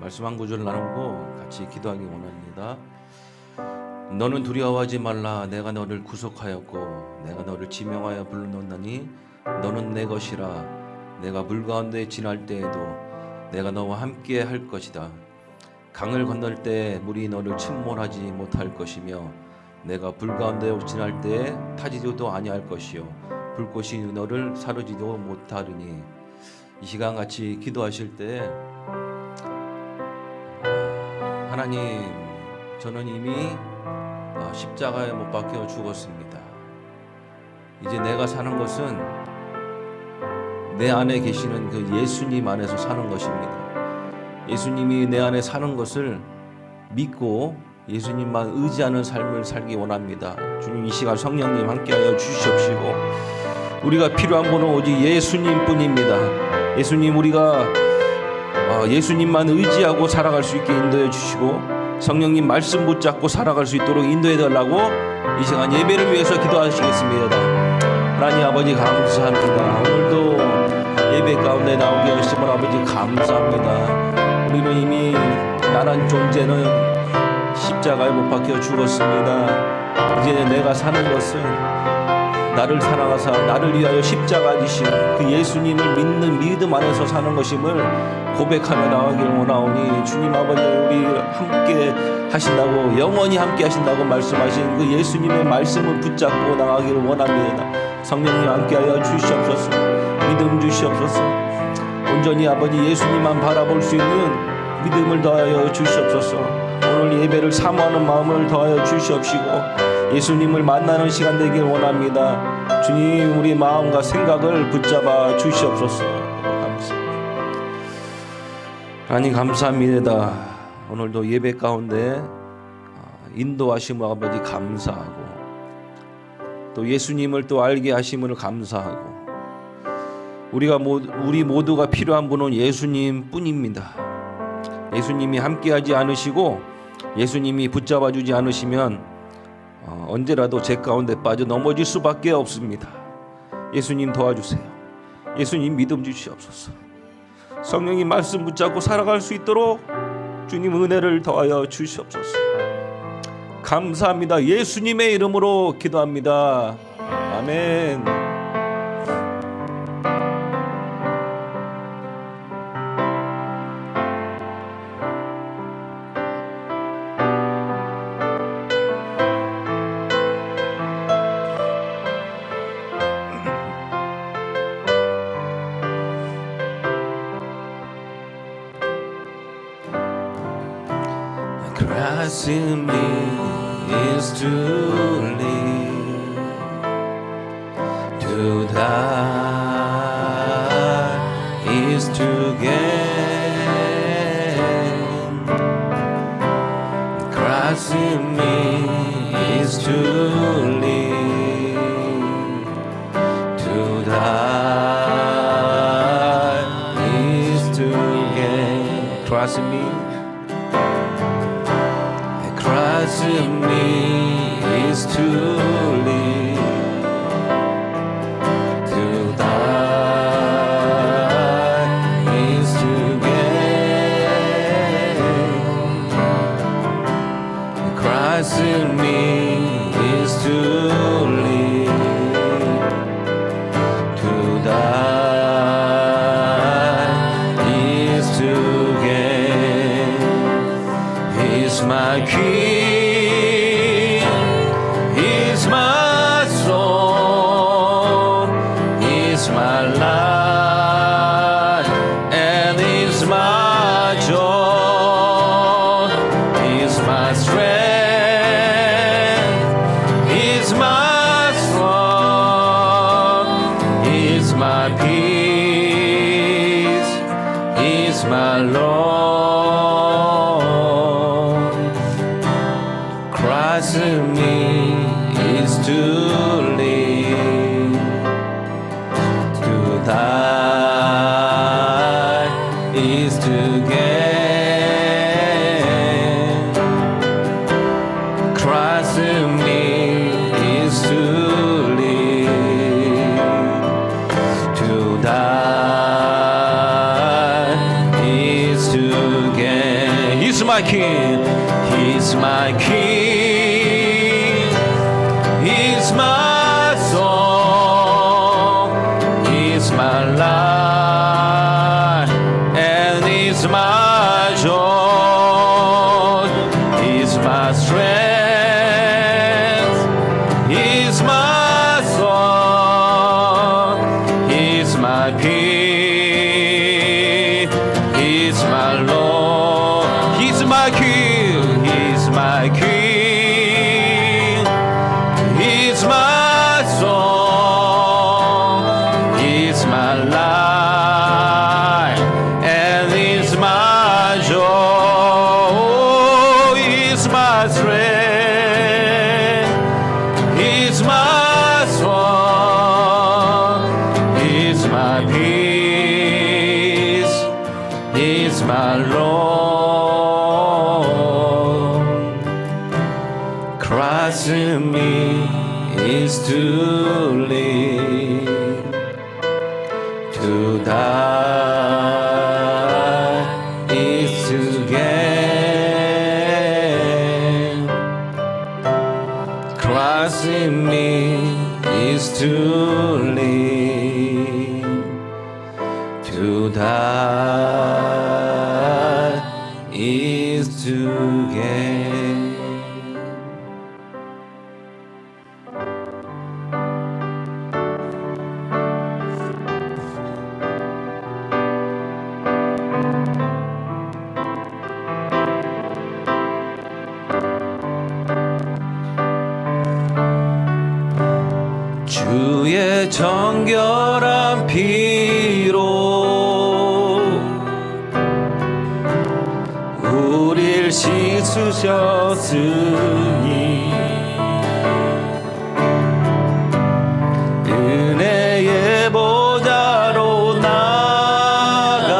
말씀 한 구절 나누고 같이 기도하기 원합니다. 너는 두려워하지 말라. 내가 너를 구속하였고 내가 너를 지명하여 불러놓나니 너는 내 것이라. 내가 물 가운데 지날 때에도 내가 너와 함께 할 것이다. 강을 건널 때 물이 너를 침몰하지 못할 것이며 내가 불 가운데 지날 때에 타지도 아니할 것이요 불꽃이 너를 사르지도 못하리니. 이 시간 같이 기도하실 때 하나님, 저는 이미 십자가에 못 박혀 죽었습니다. 이제 내가 사는 것은 내 안에 계시는 그 예수님 안에서 사는 것입니다. 예수님이 내 안에 사는 것을 믿고 예수님만 의지하는 삶을 살기 원합니다. 주님, 이 시간 성령님 함께하여 주시옵시고 우리가 필요한 분은 오직 예수님뿐입니다. 예수님, 우리가 예수님만 의지하고 살아갈 수 있게 인도해 주시고 성령님 말씀 붙잡고 살아갈 수 있도록 인도해 달라고 이 시간 예배를 위해서 기도하시겠습니다. 하나님 아버지 감사합니다. 오늘도 예배 가운데 나오게 하심을 아버지 감사합니다. 우리는 이미 나란 존재는 십자가에 못 박혀 죽었습니다. 이제 내가 사는 것은 나를 사랑하사 나를 위하여 십자가 지신 그 예수님을 믿는 믿음 안에서 사는 것임을 고백하며 나가기를 원하오니, 주님 아버지, 우리 함께 하신다고, 영원히 함께 하신다고 말씀하신 그 예수님의 말씀을 붙잡고 나가기를 원합니다. 성령님 함께하여 주시옵소서. 믿음 주시옵소서. 온전히 아버지 예수님만 바라볼 수 있는 믿음을 더하여 주시옵소서. 오늘 예배를 사모하는 마음을 더하여 주시옵시고 예수님을 만나는 시간 되길 원합니다. 주님, 우리 마음과 생각을 붙잡아 주시옵소서. 감사합니다. 하나님 감사합니다. 오늘도 예배 가운데 인도하심을 아버지 감사하고 또 예수님을 또 알게 하심을 감사하고 우리 모두가 필요한 분은 예수님 뿐입니다. 예수님이 함께하지 않으시고 예수님이 붙잡아 주지 않으시면 언제라도 제 가운데 빠져 넘어질 수밖에 없습니다. 예수님 도와주세요. 예수님 믿음 주시옵소서. 성령님 말씀 붙잡고 살아갈 수 있도록 주님 은혜를 더하여 주시옵소서. 감사합니다. 예수님의 이름으로 기도합니다. 아멘. Christ in me is to live, to die is to gain. Christ in me is to live, to die is to gain. Christ in me. Christ in me is to live, to die is to gain. Christ in me is to live, to die is to gain. He's my King. My Lord, Christ in me is to live, to die is to gain. He's my king. He's my king. He's my song. He's my life. And He's my joy. He's my strength. He's my song. He's my peace. He's my Lord. He's my king. He's my king. He's my song. He's my life. And He's my joy. He's my strength. He's my song. He's my peace. He's my Lord. Christ in me is to live, to die is to gain. Christ in me is to live, to die is to gain. 주의 정결한 피로 우릴 씻으셨으니 은혜의 보좌로 나가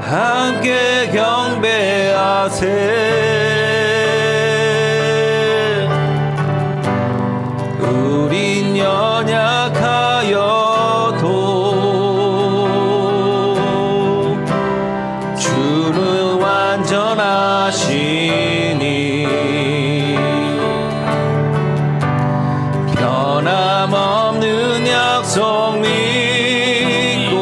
함께 경배하세. 우린 연약하여도 주는 완전하시니 변함없는 약속 믿고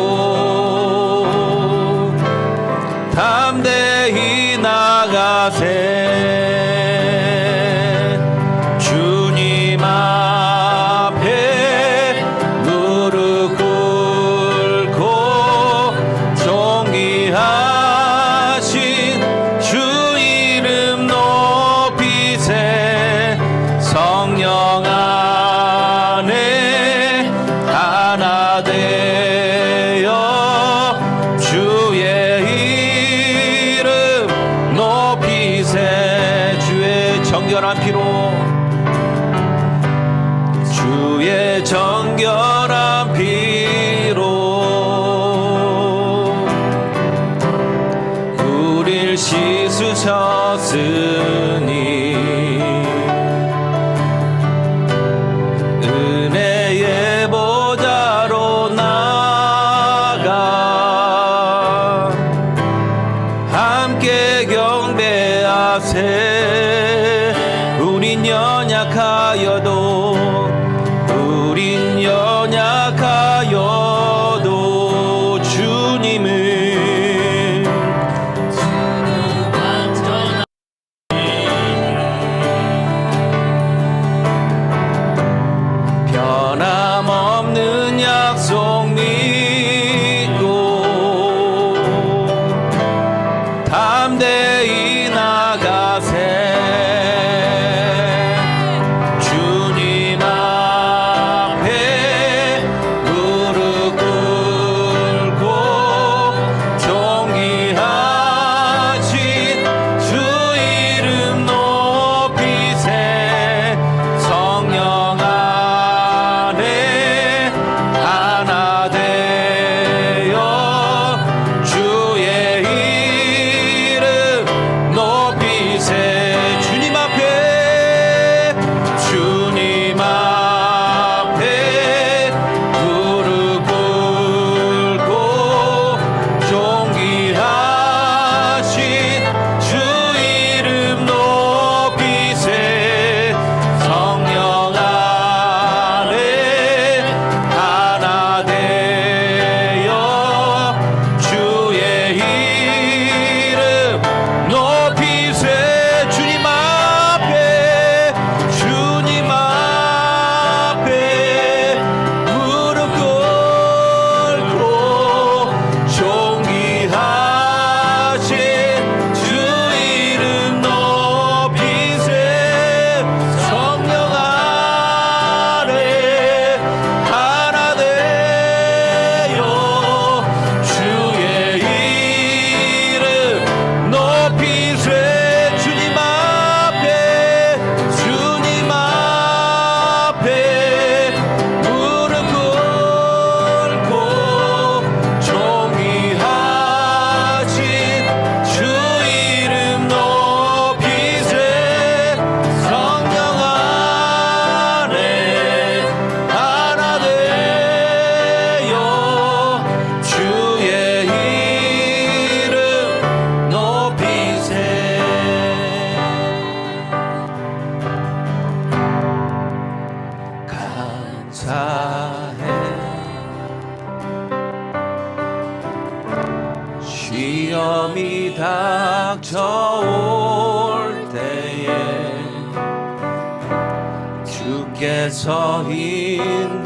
담대히 나가세. 주님 앞에 무릎 꿇고 존귀하신 주 이름 높이세. 성령 안에 하나 되어 주의 이름 높이세. 주의 정결한 피로 주의 정결한 피로 우릴 씻으셨으니 은혜의 보좌로 나가 함께 경배하세. 우린 연약하여도 우린 연약하여도 주님은 시험이 닥쳐올 때에 주께서 인도하시니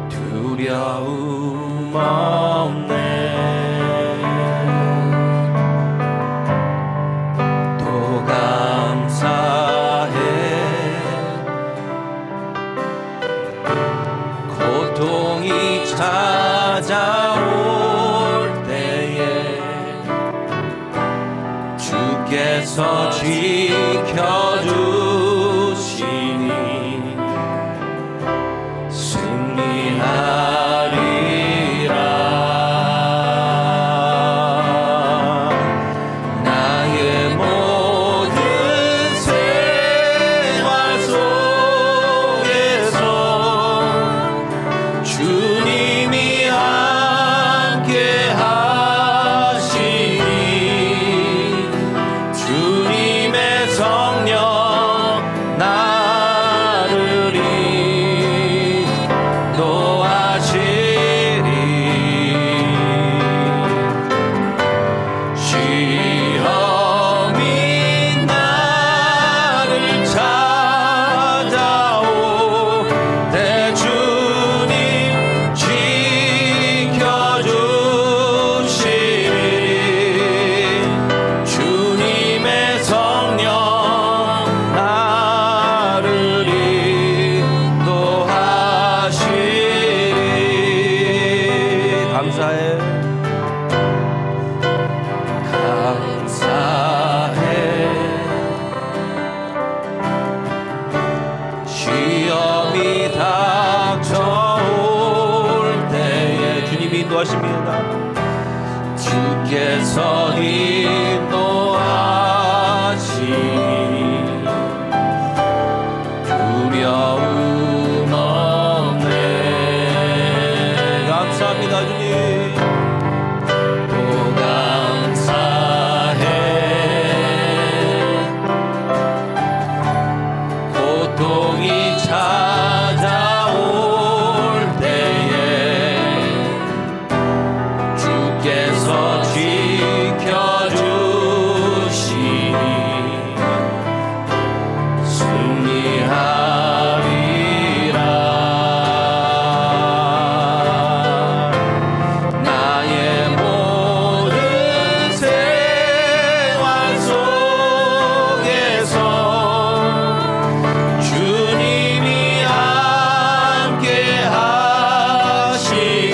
두려움 없네. 또 감사해. 고통이 찾아올 때에 주께서 지켜주시니 승리하리라. 나의 모든 생활 속에서 주님이 함께 하시니 주님의 성령 나를 인도하시리. 시험이 나를 찾아올 때 주님 지켜주시리. 주님의 성령 나를 인도하시리. 감사해. 감사해. 시험이 닥쳐올 때에 주님이 인도하십니다. 주께서 인도하시니 두려움 없네. 감사합니다 주님. 또 감사해. 고통이 찾아올 때에 주께서 지켜주시니 승리하리라. 나의 모든 생활 속에서 주님이 함께 하시니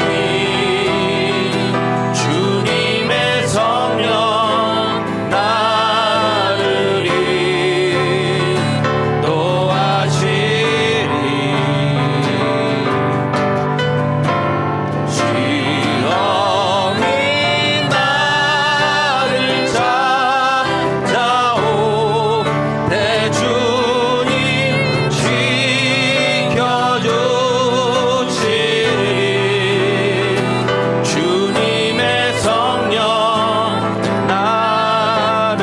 주님의 성령 나를 인도하시리. 시험이 나를 찾아올 때 주님 지켜주시리. 주님의 성령 나를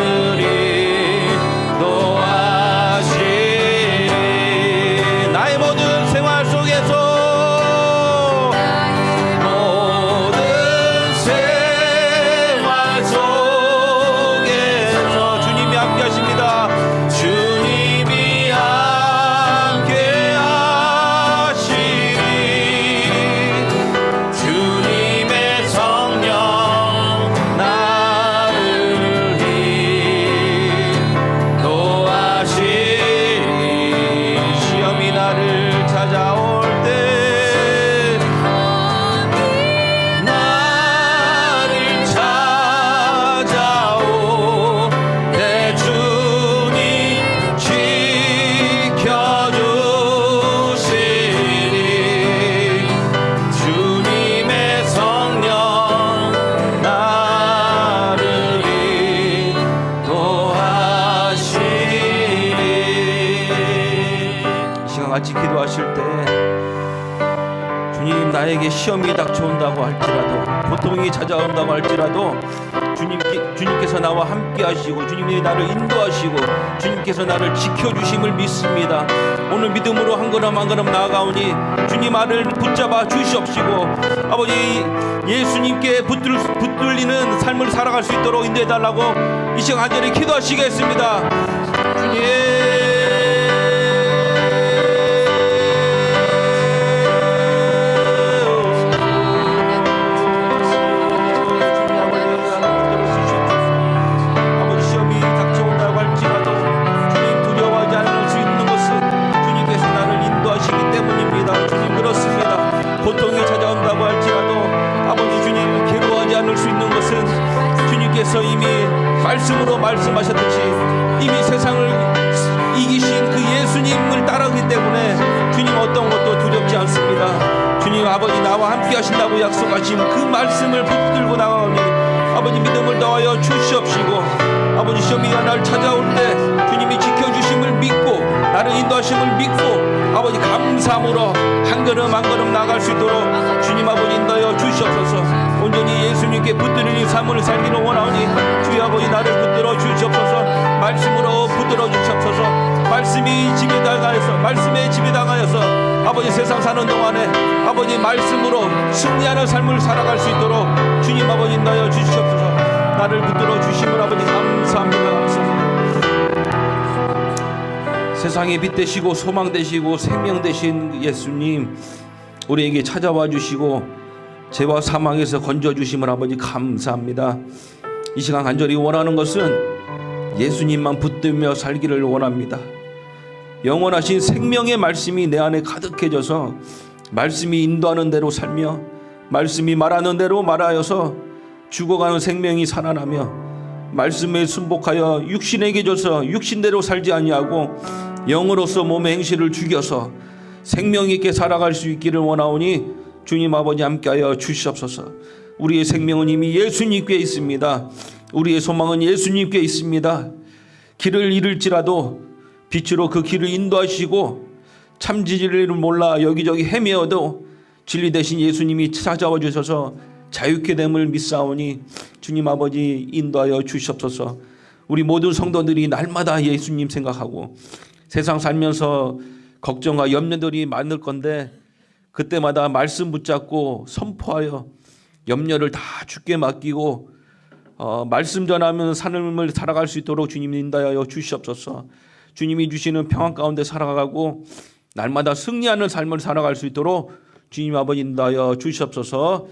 인도하시리. 나의 모든 생활 속에서 모든 생활 속에서 주님이 함께 하십니다. 주님이 함께 하시리. 주님의 성령 나를 인도하시리. 시험이 나를 찾아올 때 나를 찾아올 때 주님 지켜주시리. 주님의 성령 나를 인도하시리. 이 시간 같이 기도하실 때 주님 나에게 시험이 닥쳐온다고 할지라도 고통이 찾아온다고 할지라도 주님께서 나와 함께 하시고 주님이 나를 인도하시고 주님께서 나를 지켜주심을 믿습니다. 오늘 믿음으로 한 걸음 한 걸음 나아가오니 주님 나를 붙잡아 주시옵시고 아버지 예수님께 붙들리는 삶을 살아갈 수 있도록 인도해달라고 이 시간 간절히 기도하시겠습니다. 주님 고통이 찾아온다고 할지라도 아버지 주님 괴로워하지 않을 수 있는 것은 주님께서 이미 말씀으로 말씀하셨듯이 이미 세상을 이기신 그 예수님을 따르기 때문에 주님 어떤 것도 두렵지 않습니다. 주님 아버지 나와 함께 하신다고 약속하신 그 말씀을 붙들고 나가오니 아버지 믿음을 더하여 주시옵시고 아버지 시험이가 나를 찾아올 때 주님이 지켜주심을 믿고 나를 인도하심을 믿고 아버지 감사함으로 한 걸음 한 걸음 나갈 수 있도록 주님 아버지 인도하여 주시옵소서. 온전히 예수님께 붙들리는 삶을 살기를 원하오니 주여 아버지 나를 붙들어 주시옵소서. 말씀으로 붙들어 주시옵소서. 말씀이 집에 당하여서 말씀에 집에 당하여서 아버지 세상 사는 동안에 아버지 말씀으로 승리하는 삶을 살아갈 수 있도록 주님 아버지 인도하여 주시옵소서. 나를 붙들어 주심을 아버지 감사합니다. 세상의 빛 되시고 소망 되시고 생명 되신 예수님 우리에게 찾아와 주시고 죄와 사망에서 건져 주심을 아버지 감사합니다. 이 시간 간절히 원하는 것은 예수님만 붙들며 살기를 원합니다. 영원하신 생명의 말씀이 내 안에 가득해져서 말씀이 인도하는 대로 살며 말씀이 말하는 대로 말하여서 죽어가는 생명이 살아나며 말씀에 순복하여 육신에게 줘서 육신대로 살지 아니하고 영으로서 몸의 행실을 죽여서 생명 있게 살아갈 수 있기를 원하오니 주님 아버지 함께하여 주시옵소서. 우리의 생명은 이미 예수님께 있습니다. 우리의 소망은 예수님께 있습니다. 길을 잃을지라도 빛으로 그 길을 인도하시고 참 진리를 몰라 여기저기 헤매어도 진리 대신 예수님이 찾아와 주셔서 자유케 됨을 믿사오니 주님 아버지 인도하여 주시옵소서. 우리 모든 성도들이 날마다 예수님 생각하고 세상 살면서 걱정과 염려들이 많을 건데 그때마다 말씀 붙잡고 선포하여 염려를 다 주께 맡기고 말씀 전하면 삶을 살아갈 수 있도록 주님 인도하여 주시옵소서. 주님이 주시는 평안 가운데 살아가고 날마다 승리하는 삶을 살아갈 수 있도록 주님 아버지 인도하여 주시옵소서.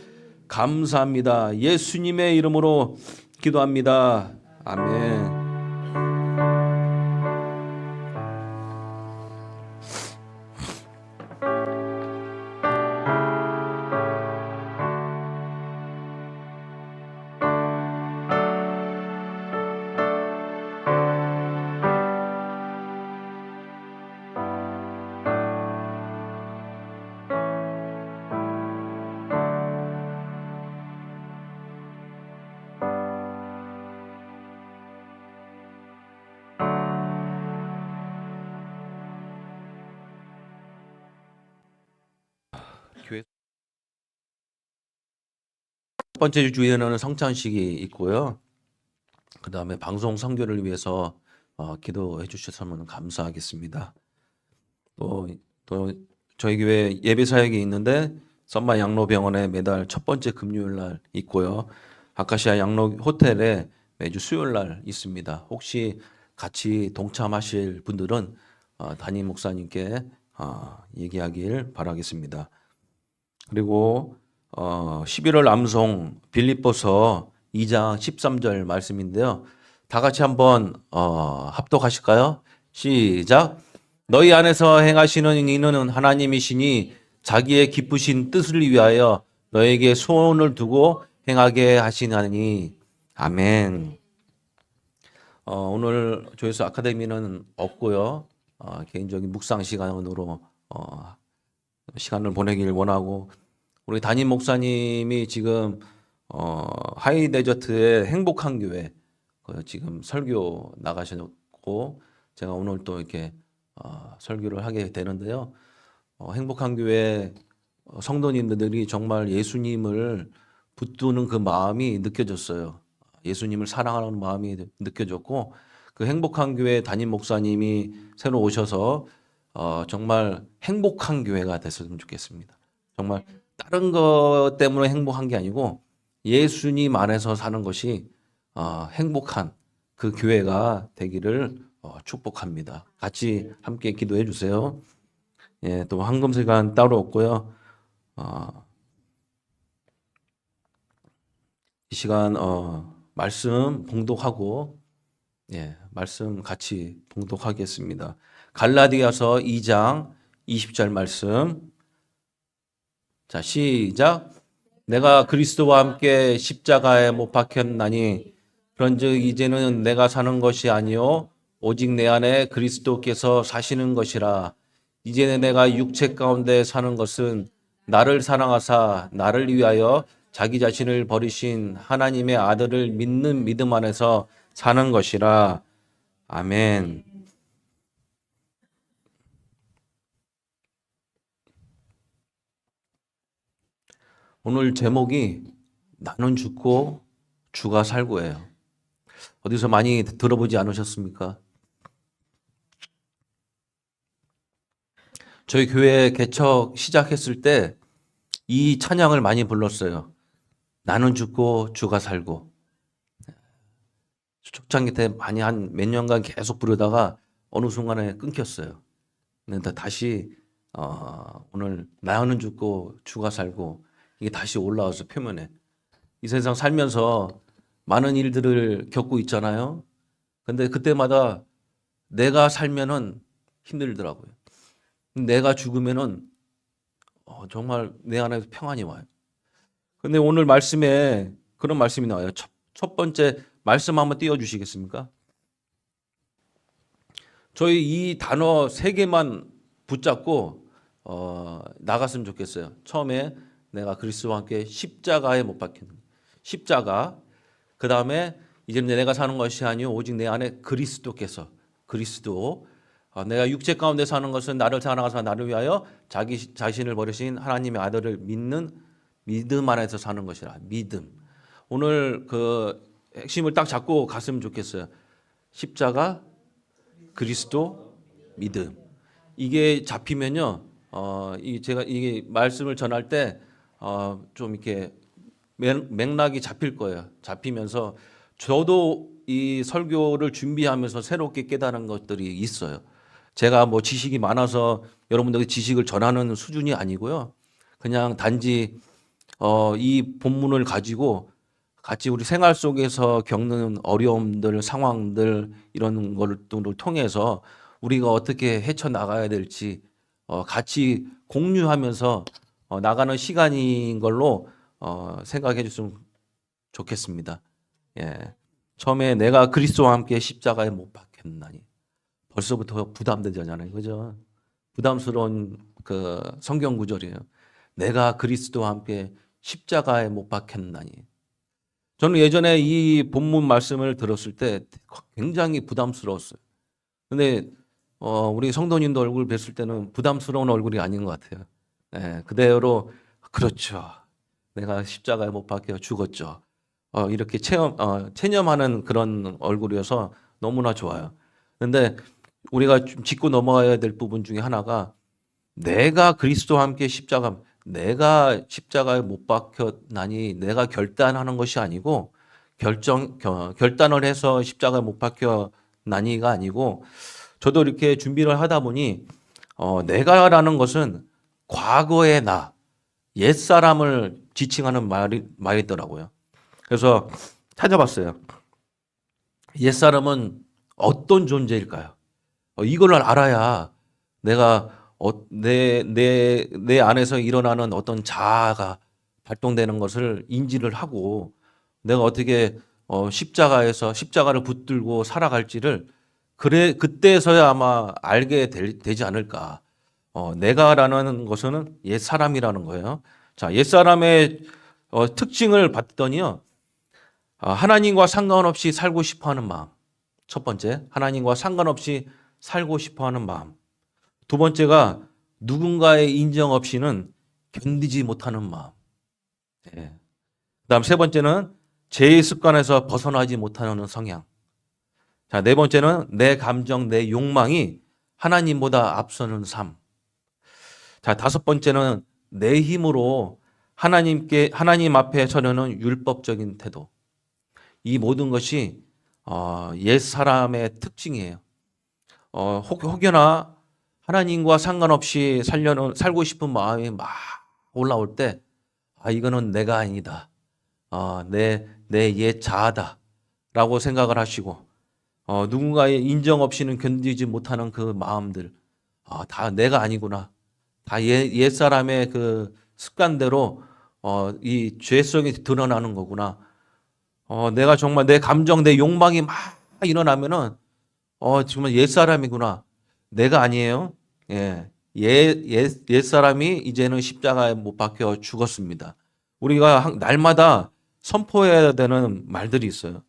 감사합니다. 예수님의 이름으로 기도합니다. 아멘. 교회 첫 번째 주에는 성찬식이 있고요. 그 다음에 방송 선교를 위해서 기도해 주셨으면 감사하겠습니다. 또 저희 교회 예배 사역이 있는데 썸마 양로병원에 매달 첫 번째 금요일 날 있고요. 아카시아 양로 호텔에 매주 수요일 날 있습니다. 혹시 같이 동참하실 분들은 담임 목사님께 얘기하길 바라겠습니다. 그리고 11월 암송 빌립보서 2장 13절 말씀인데요. 다 같이 한번 합독하실까요? 시작. 너희 안에서 행하시는 이는 하나님이시니 자기의 기쁘신 뜻을 위하여 너에게 소원을 두고 행하게 하시나니. 아멘. 오늘 조회수 아카데미는 없고요. 개인적인 묵상 시간으로 시간을 보내길 원하고, 우리 담임 목사님이 지금 하이 데저트의 행복한 교회 지금 설교 나가셨고, 제가 오늘 또 이렇게 설교를 하게 되는데요. 행복한 교회 성도님들이 정말 예수님을 붙드는 그 마음이 느껴졌어요. 예수님을 사랑하는 마음이 느껴졌고 그 행복한 교회 담임 목사님이 새로 오셔서 정말 행복한 교회가 됐으면 좋겠습니다. 정말 다른 것 때문에 행복한 게 아니고 예수님 안에서 사는 것이 행복한 그 교회가 되기를 축복합니다. 같이 함께 기도해 주세요. 예, 또 황금 시간 따로 없고요. 이 시간 말씀 봉독하고 말씀 같이 봉독하겠습니다. 갈라디아서 2장 20절 말씀. 자, 시작. 내가 그리스도와 함께 십자가에 못 박혔나니 그런즉 이제는 내가 사는 것이 아니요 오직 내 안에 그리스도께서 사시는 것이라. 이제는 내가 육체 가운데 사는 것은 나를 사랑하사 나를 위하여 자기 자신을 버리신 하나님의 아들을 믿는 믿음 안에서 사는 것이라. 아멘. 오늘 제목이 나는 죽고 주가 살고예요. 어디서 많이 들어보지 않으셨습니까? 저희 교회 개척 시작했을 때 이 찬양을 많이 불렀어요. 나는 죽고 주가 살고. 초창기 때 많이 한 몇 년간 계속 부르다가 어느 순간에 끊겼어요. 근데 다시 오늘 나는 죽고 주가 살고 이게 다시 올라와서 표면에 이 세상 살면서 많은 일들을 겪고 있잖아요. 근데 그때마다 내가 살면은 힘들더라고요. 내가 죽으면은 정말 내 안에서 평안이 와요. 근데 오늘 말씀에 그런 말씀이 나와요. 첫 번째 말씀 한번 띄워주시겠습니까? 저희 이 단어 3개만 붙잡고 나갔으면 좋겠어요. 처음에 내가 그리스도와 함께 십자가에 못 박힌 십자가. 그 다음에 이제 내가 사는 것이 아니요 오직 내 안에 그리스도께서 그리스도. 내가 육체 가운데 사는 것은 나를 사랑하사 나를 위하여 자기 자신을 버리신 하나님의 아들을 믿는 믿음 안에서 사는 것이라. 믿음. 오늘 그 핵심을 딱 잡고 갔으면 좋겠어요. 십자가, 그리스도, 믿음. 이게 잡히면요. 제가 이게 말씀을 전할 때 좀 이렇게 맥락이 잡힐 거예요. 잡히면서 저도 이 설교를 준비하면서 새롭게 깨달은 것들이 있어요. 제가 뭐 지식이 많아서 여러분들에게 지식을 전하는 수준이 아니고요. 그냥 단지 이 본문을 가지고 같이 우리 생활 속에서 겪는 어려움들, 상황들 이런 것들을 통해서 우리가 어떻게 헤쳐나가야 될지 같이 공유하면서 나가는 시간인 걸로 생각해 줬으면 좋겠습니다. 예. 처음에 내가 그리스도와 함께 십자가에 못 박혔나니 벌써부터 부담되잖아요. 그죠? 부담스러운 그 성경 구절이에요. 내가 그리스도와 함께 십자가에 못 박혔나니. 저는 예전에 이 본문 말씀을 들었을 때 굉장히 부담스러웠어요. 근데 우리 성도님도 얼굴 뵀을 때는 부담스러운 얼굴이 아닌 것 같아요. 네, 그대로 그렇죠. 내가 십자가에 못 박혀 죽었죠. 이렇게 체념하는 그런 얼굴이어서 너무나 좋아요. 근데 우리가 좀 짚고 넘어가야 될 부분 중에 하나가 내가 그리스도와 함께 내가 십자가에 못 박혔나니 내가 결단하는 것이 아니고 결단을 해서 십자가에 못 박혔나니가 아니고 저도 이렇게 준비를 하다 보니 내가라는 것은 과거의 나, 옛사람을 지칭하는 말이더라고요. 그래서 찾아봤어요. 옛사람은 어떤 존재일까요? 이걸 알아야 내가 내 안에서 일어나는 어떤 자아가 발동되는 것을 인지를 하고 내가 어떻게 십자가를 붙들고 살아갈지를 그때서야 아마 알게 되지 않을까. 내가라는 것은 옛사람이라는 거예요. 자, 옛사람의 특징을 봤더니요. 하나님과 상관없이 살고 싶어 하는 마음. 첫 번째, 하나님과 상관없이 살고 싶어 하는 마음. 두 번째가 누군가의 인정 없이는 견디지 못하는 마음. 예. 그다음 세 번째는 죄의 습관에서 벗어나지 못하는 성향. 자, 네 번째는 내 감정, 내 욕망이 하나님보다 앞서는 삶. 자, 다섯 번째는 내 힘으로 하나님 앞에 서려는 율법적인 태도. 이 모든 것이 옛 사람의 특징이에요. 혹여나 하나님과 상관없이 살고 싶은 마음이 막 올라올 때, 이거는 내가 아니다. 내 옛 자아다. 라고 생각을 하시고, 누군가의 인정 없이는 견디지 못하는 그 마음들, 다 내가 아니구나. 다 옛 사람의 그 습관대로 이 죄성이 드러나는 거구나. 내가 정말 내 감정, 내 욕망이 막 일어나면은 정말 옛 사람이구나. 내가 아니에요. 예. 옛 사람이 이제는 십자가에 못 박혀 죽었습니다. 우리가 날마다 선포해야 되는 말들이 있어요.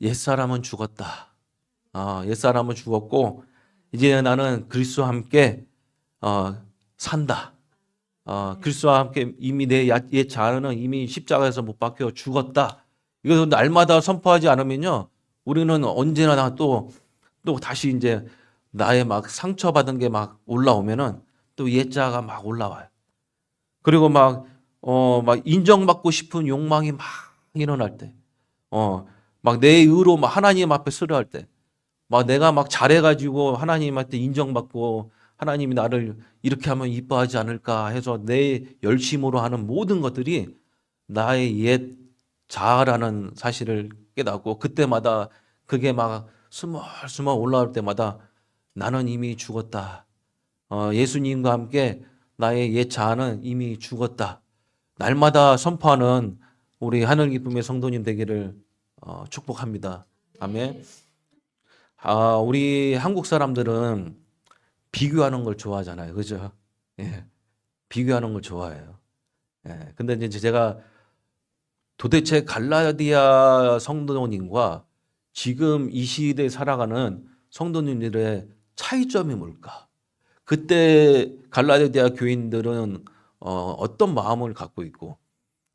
옛 사람은 죽었다. 옛 사람은 죽었고 이제 나는 그리스도와 함께 산다. 그리스도와 함께 이미 내 옛 자아는 이미 십자가에서 못 박혀 죽었다. 이거 날마다 선포하지 않으면요, 우리는 언제나 또 다시 이제 나의 막 상처받은 게 막 올라오면은 또 옛 자아가 막 올라와요. 그리고 막 인정받고 싶은 욕망이 막 일어날 때, 막 내 의로 막 하나님 앞에 쓰려할 때, 막 내가 막 잘해가지고 하나님한테 인정받고 하나님이 나를 이렇게 하면 이뻐하지 않을까 해서 내 열심으로 하는 모든 것들이 나의 옛 자아라는 사실을 깨닫고, 그때마다 그게 막 스멀스멀 올라올 때마다 나는 이미 죽었다. 예수님과 함께 나의 옛 자아는 이미 죽었다. 날마다 선포하는 우리 하늘 기쁨의 성도님 되기를 축복합니다. 아멘. 우리 한국 사람들은 비교하는 걸 좋아하잖아요. 그죠? 예. 비교하는 걸 좋아해요. 예. 근데 이제 제가 도대체 갈라디아 성도님과 지금 이 시대에 살아가는 성도님들의 차이점이 뭘까? 그때 갈라디아 교인들은 어떤 마음을 갖고 있고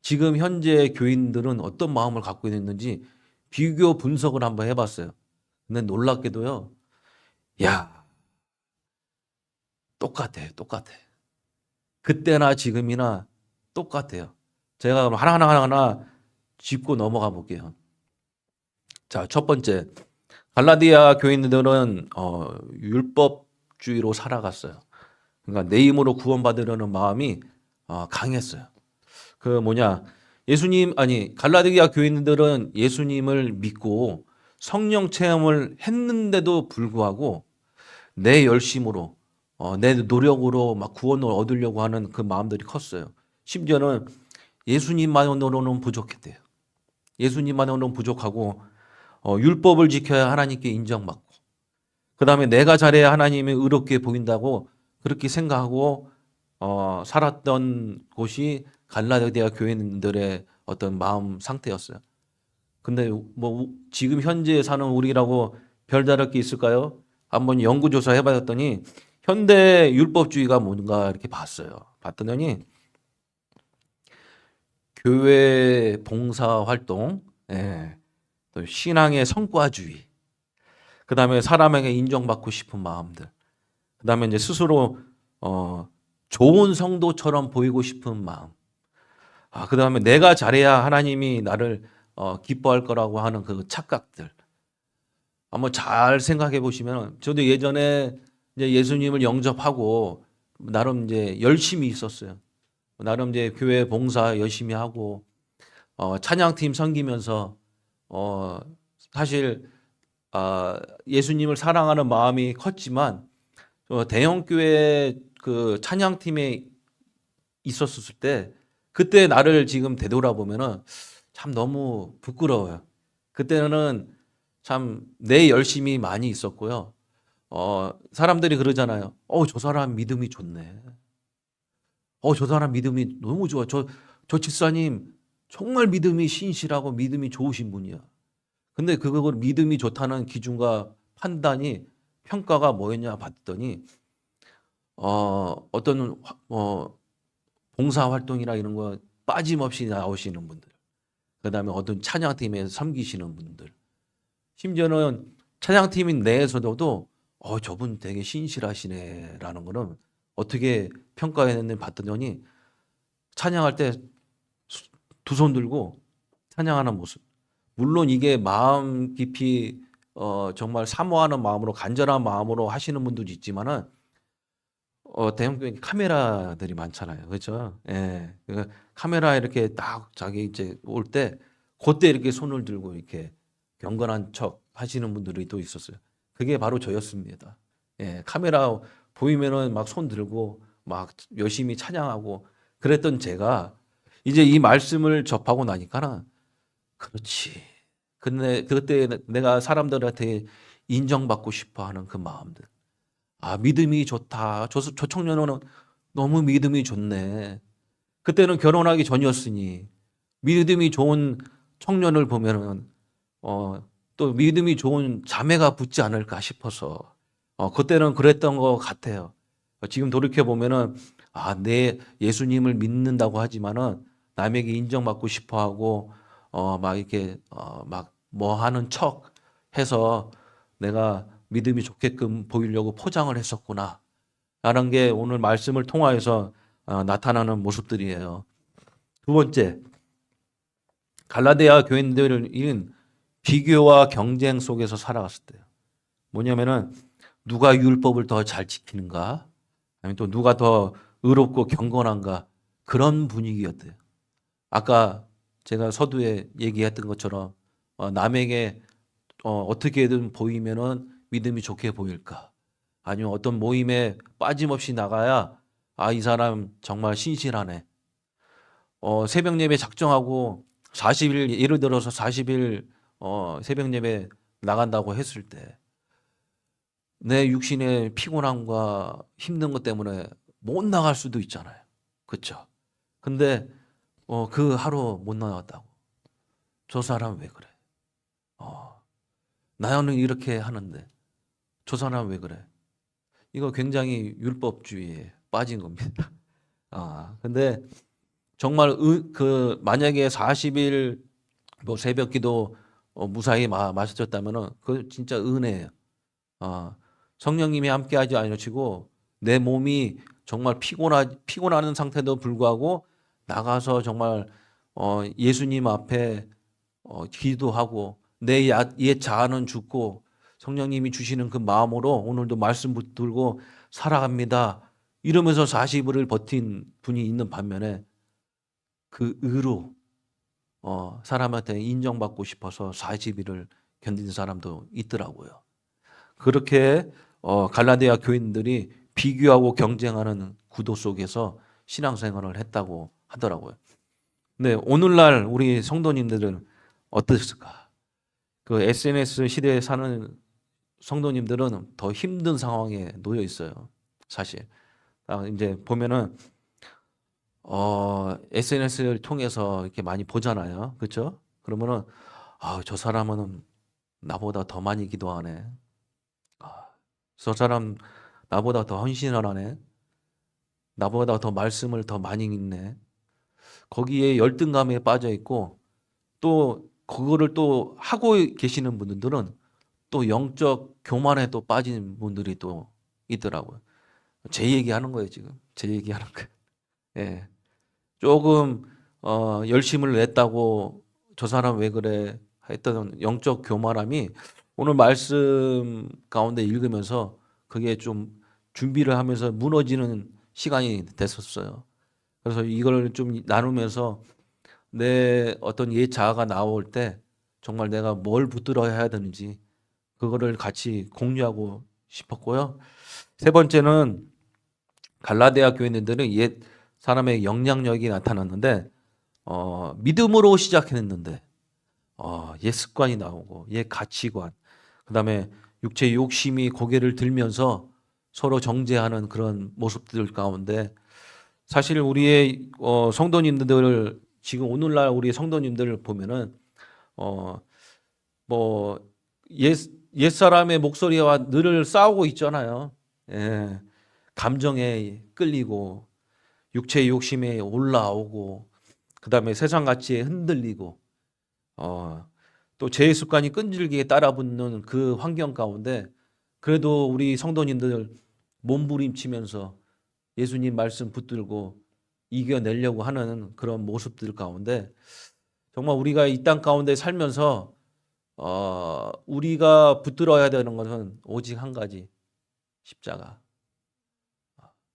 지금 현재 교인들은 어떤 마음을 갖고 있는지 비교 분석을 한번 해봤어요. 근데 놀랍게도요, 야, 똑같아. 그때나 지금이나 똑같아요. 제가 그럼 하나하나 짚고 넘어가 볼게요. 자, 첫 번째, 갈라디아 교인들은 율법주의로 살아갔어요. 그러니까 내 힘으로 구원받으려는 마음이 강했어요. 갈라디아 교인들은 예수님을 믿고 성령 체험을 했는데도 불구하고 내 열심으로, 내 노력으로 막 구원을 얻으려고 하는 그 마음들이 컸어요. 심지어는 예수님만으로는 부족했대요. 예수님만으로는 부족하고 율법을 지켜야 하나님께 인정받고, 그 다음에 내가 잘해야 하나님이 의롭게 보인다고 그렇게 생각하고 살았던 곳이 갈라디아 교인들의 어떤 마음 상태였어요. 근데 뭐 지금 현재 사는 우리라고 별다를 게 있을까요? 한번 연구조사 해봤더니 현대 율법주의가 뭔가 이렇게 봤더니 교회 봉사 활동, 또 신앙의 성과주의, 그 다음에 사람에게 인정받고 싶은 마음들, 그 다음에 이제 스스로 좋은 성도처럼 보이고 싶은 마음, 그 다음에 내가 잘해야 하나님이 나를 기뻐할 거라고 하는 그 착각들. 한번 잘 생각해 보시면, 저도 예전에 이제 예수님을 영접하고 나름 이제 열심히 있었어요. 나름 이제 교회 봉사 열심히 하고 찬양팀 섬기면서 사실 예수님을 사랑하는 마음이 컸지만 대형 교회 그 찬양팀에 있었을 때 그때 나를 지금 되돌아보면은 참 너무 부끄러워요. 그때는 참 내 열심이 많이 있었고요. 사람들이 그러잖아요. 저 사람 믿음이 좋네. 저 사람 믿음이 너무 좋아. 저 집사님 정말 믿음이 신실하고 믿음이 좋으신 분이야. 근데 그걸 믿음이 좋다는 기준과 판단이, 평가가 뭐였냐 봤더니 어떤 봉사 활동이나 이런 거 빠짐없이 나오시는 분들, 그다음에 어떤 찬양팀에 섬기시는 분들, 심지어는 찬양팀인 내에서도 저분 되게 신실하시네라는 거는 어떻게 평가했는지 봤더니 찬양할 때 두 손 들고 찬양하는 모습. 물론 이게 마음 깊이 정말 사모하는 마음으로 간절한 마음으로 하시는 분도 있지만은 대형교회 카메라들이 많잖아요, 그렇죠? 예, 그 카메라 이렇게 딱 자기 이제 올 때 그때 이렇게 손을 들고 이렇게 경건한 척 하시는 분들이 또 있었어요. 그게 바로 저였습니다. 예, 카메라 보이면은 막 손 들고 막 열심히 찬양하고 그랬던 제가 이제 이 말씀을 접하고 나니까는 그렇지. 근데 그때 내가 사람들한테 인정받고 싶어 하는 그 마음들. 아, 믿음이 좋다. 저 청년은 너무 믿음이 좋네. 그때는 결혼하기 전이었으니 믿음이 좋은 청년을 보면은 또 믿음이 좋은 자매가 붙지 않을까 싶어서 그때는 그랬던 것 같아요. 지금 돌이켜 보면은 내 예수님을 믿는다고 하지만은 남에게 인정받고 싶어하고 막 이렇게 막 뭐 하는 척 해서 내가 믿음이 좋게끔 보이려고 포장을 했었구나 라는 게 오늘 말씀을 통하여서 나타나는 모습들이에요. 두 번째, 갈라디아 교인들은 비교와 경쟁 속에서 살아갔을 때요. 뭐냐면은 누가 율법을 더 잘 지키는가, 아니면 또 누가 더 의롭고 경건한가, 그런 분위기였대요. 아까 제가 서두에 얘기했던 것처럼 남에게 어떻게든 보이면은 믿음이 좋게 보일까, 아니면 어떤 모임에 빠짐없이 나가야 이 사람 정말 신실하네. 새벽 예배 작정하고 40일, 예를 들어서 40일 새벽 예배 나간다고 했을 때 내 육신의 피곤함과 힘든 것 때문에 못 나갈 수도 있잖아요. 그렇죠? 근데 그 하루 못 나갔다고. 저 사람 왜 그래? 나는 이렇게 하는데 저 사람 왜 그래? 이거 굉장히 율법주의에 빠진 겁니다. 근데 정말 만약에 40일 뭐 새벽기도 무사히 마셨다면은 그 진짜 은혜예요. 성령님이 함께하지 않으시고 내 몸이 정말 피곤하는 상태도 불구하고 나가서 정말 예수님 앞에 기도하고 내 옛 자아는 죽고 성령님이 주시는 그 마음으로 오늘도 말씀 붙들고 살아갑니다. 이러면서 40일을 버틴 분이 있는 반면에 그 의로 사람한테 인정받고 싶어서 40일을 견딘 사람도 있더라고요. 그렇게 갈라디아 교인들이 비교하고 경쟁하는 구도 속에서 신앙생활을 했다고 하더라고요. 네, 오늘날 우리 성도님들은 어떻을까? 그 SNS 시대에 사는 성도님들은 더 힘든 상황에 놓여 있어요. 사실. 이제 보면은 SNS를 통해서 이렇게 많이 보잖아요. 그렇죠? 그러면은 저 사람은 나보다 더 많이 기도하네. 저 사람 나보다 더 헌신을 하네. 나보다 더 말씀을 더 많이 읽네. 거기에 열등감에 빠져 있고 또 그거를 또 하고 계시는 분들은 또 영적 교만에 또 빠진 분들이 또 있더라고요. 제 얘기하는 거예요, 지금. 제 얘기하는 거예요. 예. 조금 열심을 냈다고 저 사람 왜 그래 했던 영적 교만함이 오늘 말씀 가운데 읽으면서 그게 좀 준비를 하면서 무너지는 시간이 됐었어요. 그래서 이걸 좀 나누면서 내 어떤 옛 자아가 나올 때 정말 내가 뭘 붙들어야 해야 되는지 그거를 같이 공유하고 싶었고요. 세 번째는 갈라디아 교인들은 옛 사람의 영향력이 나타났는데 믿음으로 시작했는데 옛 습관이 나오고 옛 가치관, 그다음에 육체의 욕심이 고개를 들면서 서로 정죄하는 그런 모습들 가운데 사실 우리의 성도님들을 지금 오늘날 우리 성도님들을 보면은 뭐 옛사람의 목소리와 늘 싸우고 있잖아요. 예. 감정에 끌리고 육체의 욕심에 올라오고 그다음에 세상 가치에 흔들리고 또 죄의 습관이 끈질기게 따라붙는 그 환경 가운데 그래도 우리 성도님들 몸부림치면서 예수님 말씀 붙들고 이겨내려고 하는 그런 모습들 가운데 정말 우리가 이 땅 가운데 살면서 우리가 붙들어야 되는 것은 오직 한 가지, 십자가.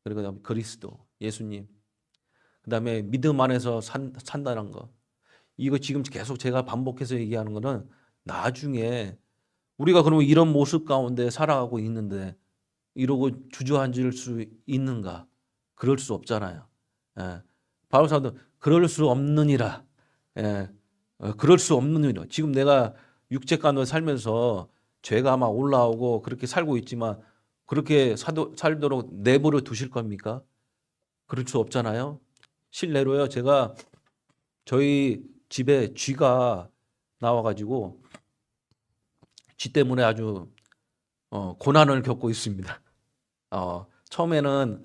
그리고 그리스도, 예수님. 그다음에 믿음 안에서 산다는 거. 이거 지금 계속 제가 반복해서 얘기하는 거는 나중에 우리가 그러면 이런 모습 가운데 살아가고 있는데 이러고 주저앉을 수 있는가? 그럴 수 없잖아요. 예. 바울 사도 그럴 수 없느니라. 예. 그럴 수 없느니라. 지금 내가 육체 가운데 살면서 죄가 막 올라오고 그렇게 살고 있지만 그렇게 살도록 내버려 두실 겁니까? 그럴 수 없잖아요. 실례로요. 제가 저희 집에 쥐가 나와가지고 쥐 때문에 아주 고난을 겪고 있습니다. 처음에는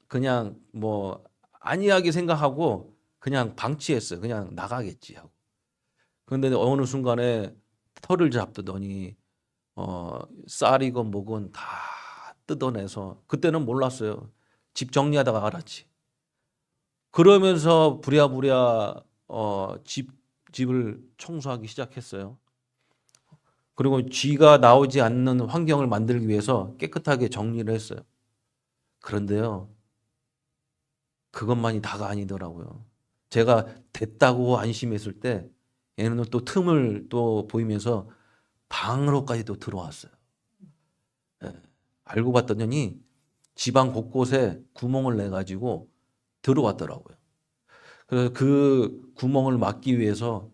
그냥 뭐 안이하게 생각하고 그냥 방치했어요. 그냥 나가겠지 하고. 그런데 어느 순간에 털을 잡더니 쌀이건 뭐건 다 뜯어내서 그때는 몰랐어요. 집 정리하다가 알았지. 그러면서 부랴부랴 집을 청소하기 시작했어요. 그리고 쥐가 나오지 않는 환경을 만들기 위해서 깨끗하게 정리를 했어요. 그런데요, 그것만이 다가 아니더라고요. 제가 됐다고 안심했을 때 얘는 또 틈을 또 보이면서 방으로까지 또 들어왔어요. 예. 알고 봤더니 집안 곳곳에 구멍을 내가지고 들어왔더라고요. 그래서 그 구멍을 막기 위해서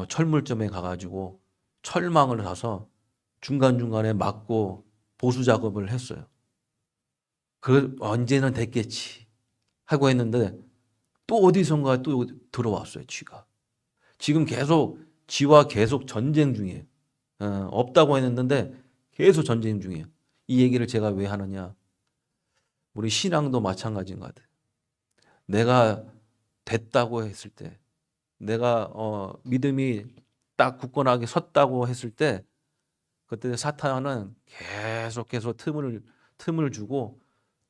철물점에 가가지고 철망을 사서 중간중간에 막고 보수 작업을 했어요. 언제는 됐겠지 하고 했는데 또 어디선가 또 들어왔어요, 쥐가. 지금 계속 쥐와 계속 전쟁 중이에요. 없다고 했는데 계속 전쟁 중이에요. 이 얘기를 제가 왜 하느냐. 우리 신앙도 마찬가지인 것 같아요. 내가 됐다고 했을 때, 내가 믿음이 딱 굳건하게 섰다고 했을 때, 그때 사탄은 계속해서 틈을 주고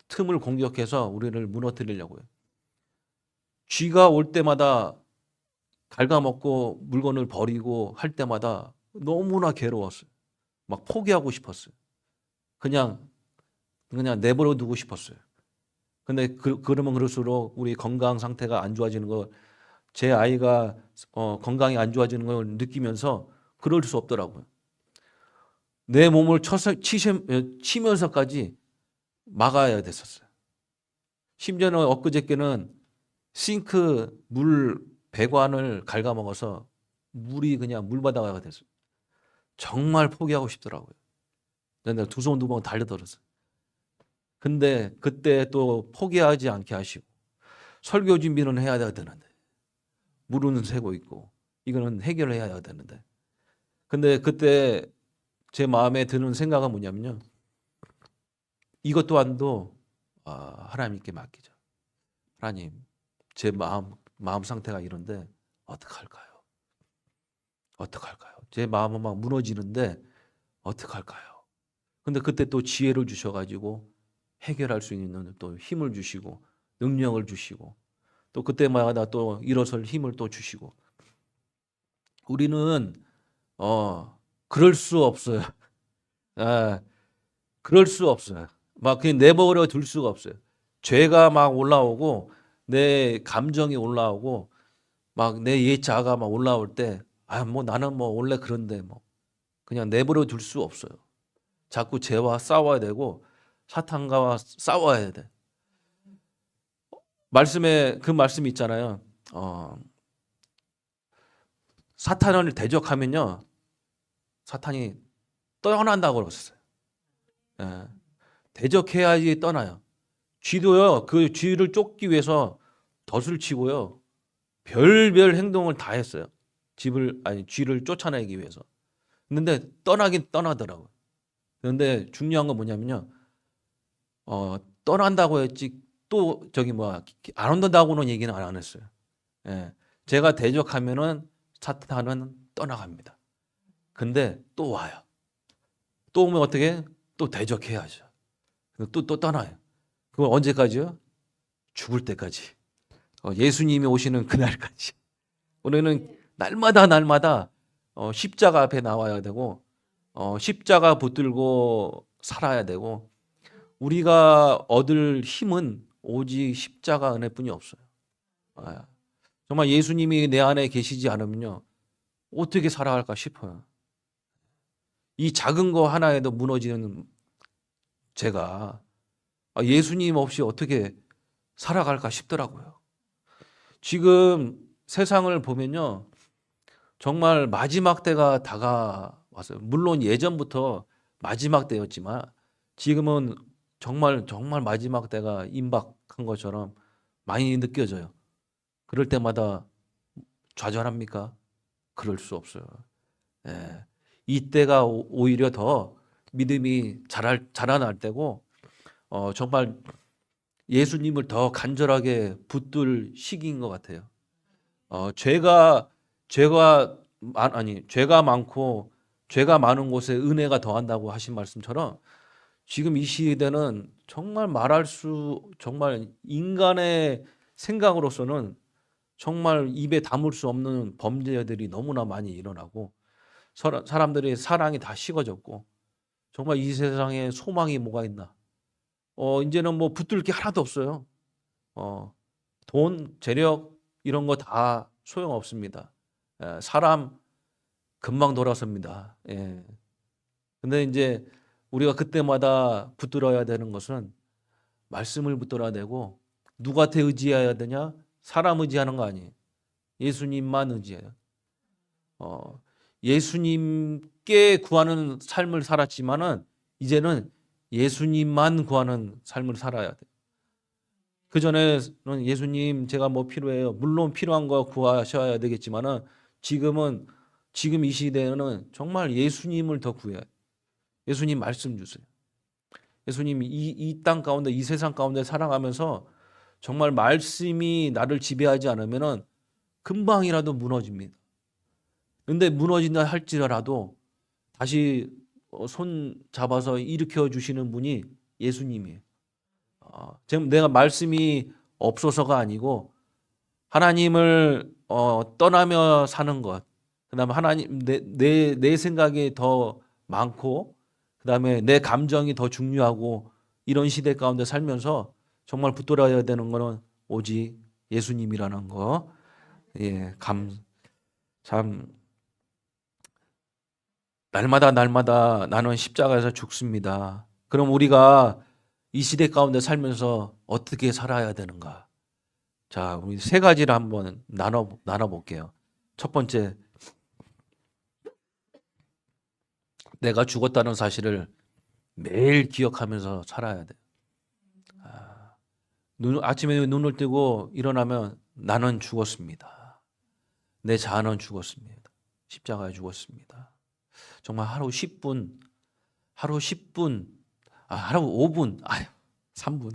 틈을 공격해서 우리를 무너뜨리려고 해요. 쥐가 올 때마다 갉아먹고 물건을 버리고 할 때마다 너무나 괴로웠어요. 막 포기하고 싶었어요. 그냥 내버려 두고 싶었어요. 근데 그러면 그럴수록 우리 건강 상태가 안 좋아지는 거, 제 아이가 건강이 안 좋아지는 걸 느끼면서 그럴 수 없더라고요. 내 몸을 치면서까지 막아야 됐었어요. 심지어는 엊그저께는 싱크 물 배관을 갉아먹어서 물이 그냥 물바다가 됐어요. 정말 포기하고 싶더라고요. 내가 두 손 두 번 달려들었어요. 근데 그때 또 포기하지 않게 하시고 설교 준비는 해야 되는데 물은 새고 있고 이거는 해결해야 되는데 근데 그때 제 마음에 드는 생각은 뭐냐면요. 이것 또한도 하나님께 맡기죠. 하나님, 제 마음 상태가 이런데 어떡할까요? 어떡할까요? 제 마음은 막 무너지는데 어떡할까요? 근데 그때 또 지혜를 주셔가지고 해결할 수 있는 또 힘을 주시고 능력을 주시고 또 그때마다 또 일어설 힘을 또 주시고 우리는 그럴 수 없어요. 아, 그럴 수 없어요. 막 그냥 내버려 둘 수가 없어요. 죄가 막 올라오고 내 감정이 올라오고 막 내 예자가 막 올라올 때 뭐 나는 뭐 원래 그런데 뭐 그냥 내버려 둘 수 없어요. 자꾸 죄와 싸워야 되고 사탄과 싸워야 돼. 말씀에 그 말씀이 있잖아요. 사탄을 대적하면요. 사탄이 떠난다고 그랬어요. 예. 대적해야지 떠나요. 쥐도요. 그 쥐를 쫓기 위해서 덫을 치고요. 별별 행동을 다 했어요. 쥐를 쫓아내기 위해서. 근데 떠나긴 떠나더라고요. 그런데 중요한 건 뭐냐면요. 떠난다고 했지 또 안 온다고는 얘기는 안 했어요. 예. 제가 대적하면은 사탄은 떠나갑니다. 근데 또 와요. 또 오면 어떻게? 또 대적해야죠. 또 떠나요. 그건 언제까지요? 죽을 때까지. 예수님이 오시는 그날까지. 우리는 날마다 십자가 앞에 나와야 되고 십자가 붙들고 살아야 되고 우리가 얻을 힘은 오직 십자가 은혜뿐이 없어요. 정말 예수님이 내 안에 계시지 않으면요 어떻게 살아갈까 싶어요. 이 작은 거 하나에도 무너지는 제가 예수님 없이 어떻게 살아갈까 싶더라고요. 지금 세상을 보면요 정말 마지막 때가 다가왔어요. 물론 예전부터 마지막 때였지만 지금은 정말 마지막 때가 임박한 것처럼 많이 느껴져요. 그럴 때마다 좌절합니까? 그럴 수 없어요. 예. 이때가 오히려 더 믿음이 자라날 때고 정말 예수님을 더 간절하게 붙들 시기인 것 같아요. 죄가 많고 죄가 많은 곳에 은혜가 더한다고 하신 말씀처럼 지금 이 시대는 정말 정말 인간의 생각으로서는 정말 입에 담을 수 없는 범죄들이 너무나 많이 일어나고 사람들의 사랑이 다 식어졌고 정말 이 세상에 소망이 뭐가 있나? 이제는 뭐 붙들 게 하나도 없어요. 돈, 재력 이런 거 다 소용없습니다. 사람 금방 돌아섭니다. 예. 근데 이제 우리가 그때마다 붙들어야 되는 것은 말씀을 붙들어야 되고 누구한테 의지해야 되냐? 사람 의지하는 거 아니에요. 예수님만 의지해요. 예수님께 구하는 삶을 살았지만은 이제는 예수님만 구하는 삶을 살아야 돼요. 그 전에는 예수님 제가 뭐 필요해요. 물론 필요한 거 구하셔야 되겠지만은 지금 이 시대에는 정말 예수님을 더 구해요. 예수님 말씀 주세요. 예수님 이 땅 가운데 이 세상 가운데 살아가면서 정말 말씀이 나를 지배하지 않으면은 금방이라도 무너집니다. 근데 무너진다 할지라도 다시 손 잡아서 일으켜 주시는 분이 예수님이에요. 지금 내가 말씀이 없어서가 아니고 하나님을 떠나며 사는 것, 그다음에 하나님 내 생각이 더 많고, 그다음에 내 감정이 더 중요하고 이런 시대 가운데 살면서 정말 붙들어야 되는 거는 오직 예수님이라는 거. 예, 참 날마다 나는 십자가에서 죽습니다. 그럼 우리가 이 시대 가운데 살면서 어떻게 살아야 되는가? 자, 우리 세 가지를 한번 나눠 볼게요. 첫 번째, 내가 죽었다는 사실을 매일 기억하면서 살아야 돼. 아침에 눈을 뜨고 일어나면 나는 죽었습니다. 내 자아는 죽었습니다. 십자가에 죽었습니다. 정말 하루 10분, 하루 10분, 하루 5분, 3분,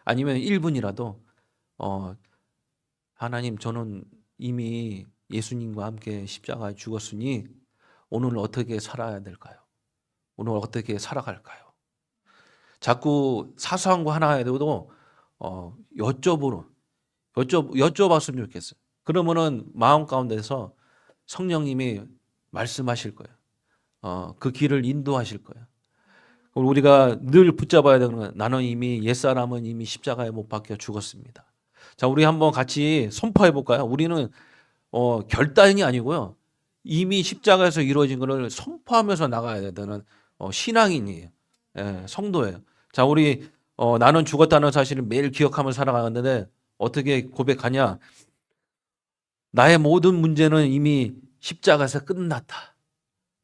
아니면 1분이라도 하나님 저는 이미 예수님과 함께 십자가에 죽었으니 오늘 어떻게 살아야 될까요? 오늘 어떻게 살아갈까요? 자꾸 사소한 거 하나에도 여쭤봤으면 좋겠어요. 그러면은 마음 가운데서 성령님이 말씀하실 거예요. 그 길을 인도하실 거예요. 우리가 늘 붙잡아야 되는 건 나는 이미 옛사람은 이미 십자가에 못 박혀 죽었습니다. 자, 우리 한번 같이 선포해 볼까요? 우리는 결단이 아니고요. 이미 십자가에서 이루어진 것을 선포하면서 나가야 되는 신앙인이에요. 예, 성도예요. 자, 우리 나는 죽었다는 사실을 매일 기억하면서 살아가는데 어떻게 고백하냐? 나의 모든 문제는 이미 십자가에서 끝났다.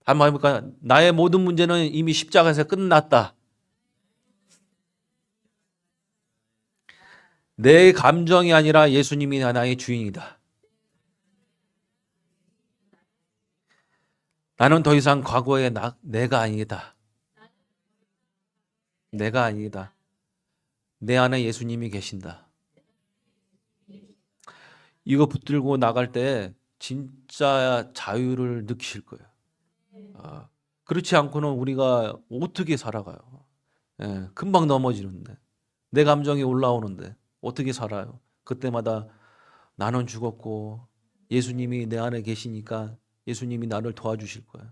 한번 해볼까요? 나의 모든 문제는 이미 십자가에서 끝났다. 내 감정이 아니라 예수님이 나의 주인이다. 나는 더 이상 과거의 내가 아니다. 내가 아니다. 내 안에 예수님이 계신다. 이거 붙들고 나갈 때 진짜 자유를 느끼실 거예요. 그렇지 않고는 우리가 어떻게 살아가요? 예, 금방 넘어지는데 내 감정이 올라오는데 어떻게 살아요? 그때마다 나는 죽었고 예수님이 내 안에 계시니까 예수님이 나를 도와주실 거야.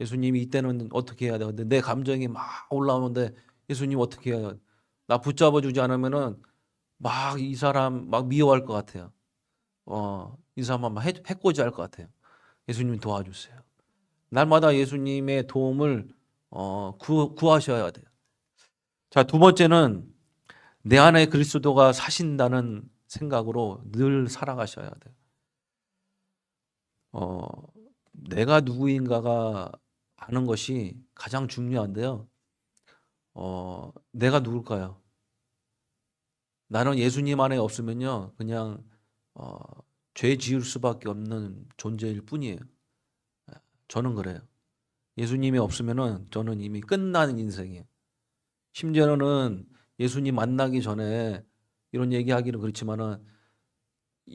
예수님이 이때는 어떻게 해야 돼? 근데 내 감정이 막 올라오는데 예수님 어떻게 해야 돼? 나 붙잡아 주지 않으면은 막 이 사람 막 미워할 것 같아요. 이 사람 막 해코지 할 것 같아요. 예수님 도와주세요. 날마다 예수님의 도움을 구하셔야 돼요. 자, 두 번째는 내 안에 그리스도가 사신다는 생각으로 늘 살아가셔야 돼요. 내가 누구인가가 아는 것이 가장 중요한데요. 내가 누굴까요? 나는 예수님 안에 없으면요, 그냥 죄 지을 수밖에 없는 존재일 뿐이에요. 저는 그래요. 예수님이 없으면은 저는 이미 끝나는 인생이에요. 심지어는 예수님 만나기 전에 이런 얘기하기는 그렇지만은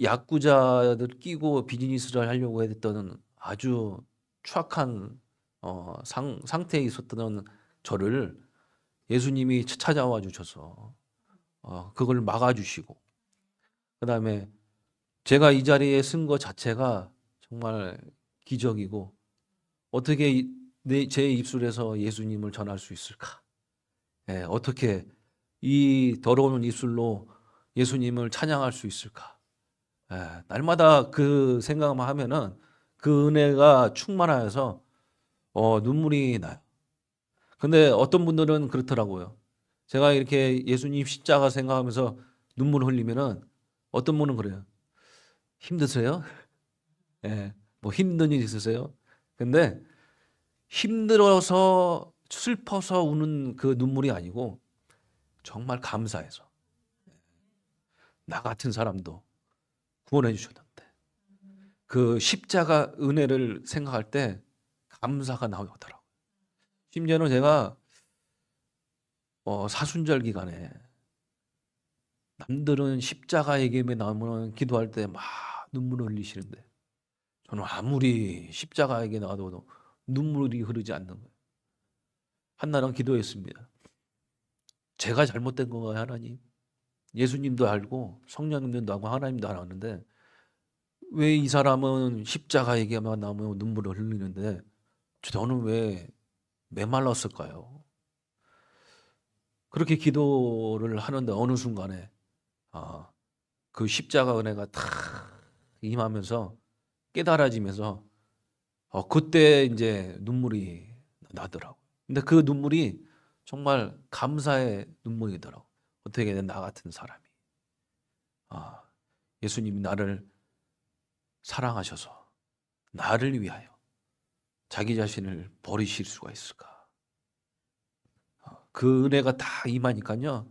야구자들 끼고 비즈니스를 하려고 했던 아주 추악한 상태에 있었던 저를 예수님이 찾아와 주셔서 그걸 막아주시고, 그 다음에 제가 이 자리에 쓴 것 자체가 정말 기적이고, 어떻게 제 입술에서 예수님을 전할 수 있을까? 예, 어떻게 이 더러운 입술로 예수님을 찬양할 수 있을까? 예, 날마다 그 생각만 하면은 그 은혜가 충만하여서 눈물이 나요. 근데 어떤 분들은 그렇더라고요. 제가 이렇게 예수님 십자가 생각하면서 눈물 흘리면은 어떤 분은 그래요. 힘드세요? 예, 뭐 힘든 일 있으세요? 근데 힘들어서 슬퍼서 우는 그 눈물이 아니고 정말 감사해서 나 같은 사람도 구원해 주셨는데 그 십자가 은혜를 생각할 때 감사가 나오더라고요. 심지어는 제가 사순절 기간에 남들은 십자가 얘기에 나오면 기도할 때 막 눈물을 흘리시는데 저는 아무리 십자가 얘기 나와도 눈물이 흐르지 않는 거예요. 한날은 기도했습니다. 제가 잘못된 건가요, 하나님? 예수님도 알고 성령님도 알고 하나님도 알았는데 왜 이 사람은 십자가 얘기만 나오면 눈물을 흘리는데 저는 왜 메말랐을까요? 그렇게 기도를 하는데 어느 순간에 그 십자가 은혜가 탁 임하면서 깨달아지면서 그때 이제 눈물이 나더라고요. 근데 그 눈물이 정말 감사의 눈물이더라고요. 어떻게 나 같은 사람이 예수님이 나를 사랑하셔서 나를 위하여 자기 자신을 버리실 수가 있을까? 그 은혜가 다 임하니까요.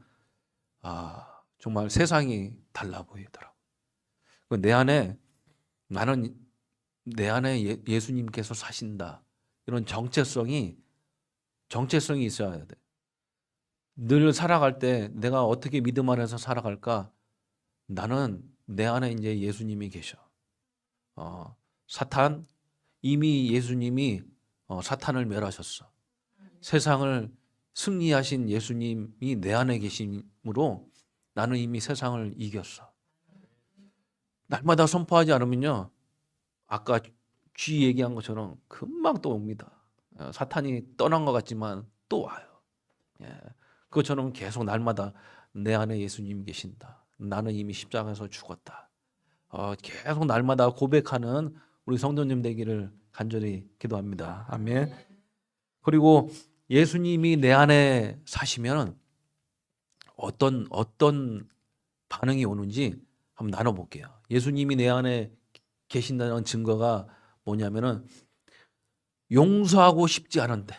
정말 세상이 달라 보이더라고요. 내 안에 나는 내 안에 예수님께서 사신다. 이런 정체성이 있어야 돼. 늘 살아갈 때 내가 어떻게 믿음 안에서 살아갈까? 나는 내 안에 이제 예수님이 계셔. 사탄 이미 예수님이 사탄을 멸하셨어. 세상을 승리하신 예수님이 내 안에 계심으로 나는 이미 세상을 이겼어. 날마다 선포하지 않으면요. 아까 쥐 얘기한 것처럼 금방 또 옵니다. 사탄이 떠난 것 같지만 또 와요. 예. 그것처럼 계속 날마다 내 안에 예수님이 계신다. 나는 이미 십자가에서 죽었다. 계속 날마다 고백하는 우리 성도님 되기를 간절히 기도합니다. 아멘. 그리고 예수님이 내 안에 사시면 어떤 반응이 오는지 한번 나눠볼게요. 예수님이 내 안에 계신다는 증거가 뭐냐면은 용서하고 싶지 않은데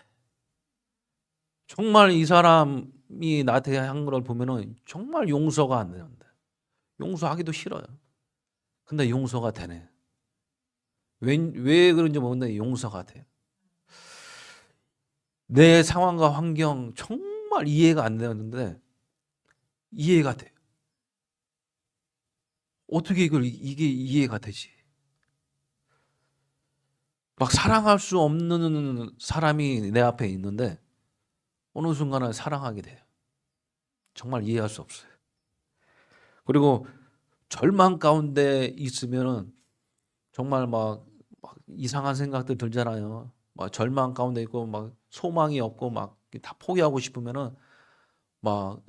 정말 이 사람이 나한테 한 걸 보면은 정말 용서가 안 되는데 용서하기도 싫어요. 근데 용서가 되네. 왜 그런지 모르는데 용서가 돼요. 내 상황과 환경 정말 이해가 안 되는데 이해가 돼요. 어떻게 이게 이해가 되지? 막 사랑할 수 없는 사람이 내 앞에 있는데 어느 순간은 사랑하게 돼요. 정말 이해할 수 없어요. 그리고 절망 가운데 있으면은 정말 막 이상한 생각들 들잖아요. 막 절망 가운데 있고 막 소망이 없고 막 다 포기하고 싶으면은 막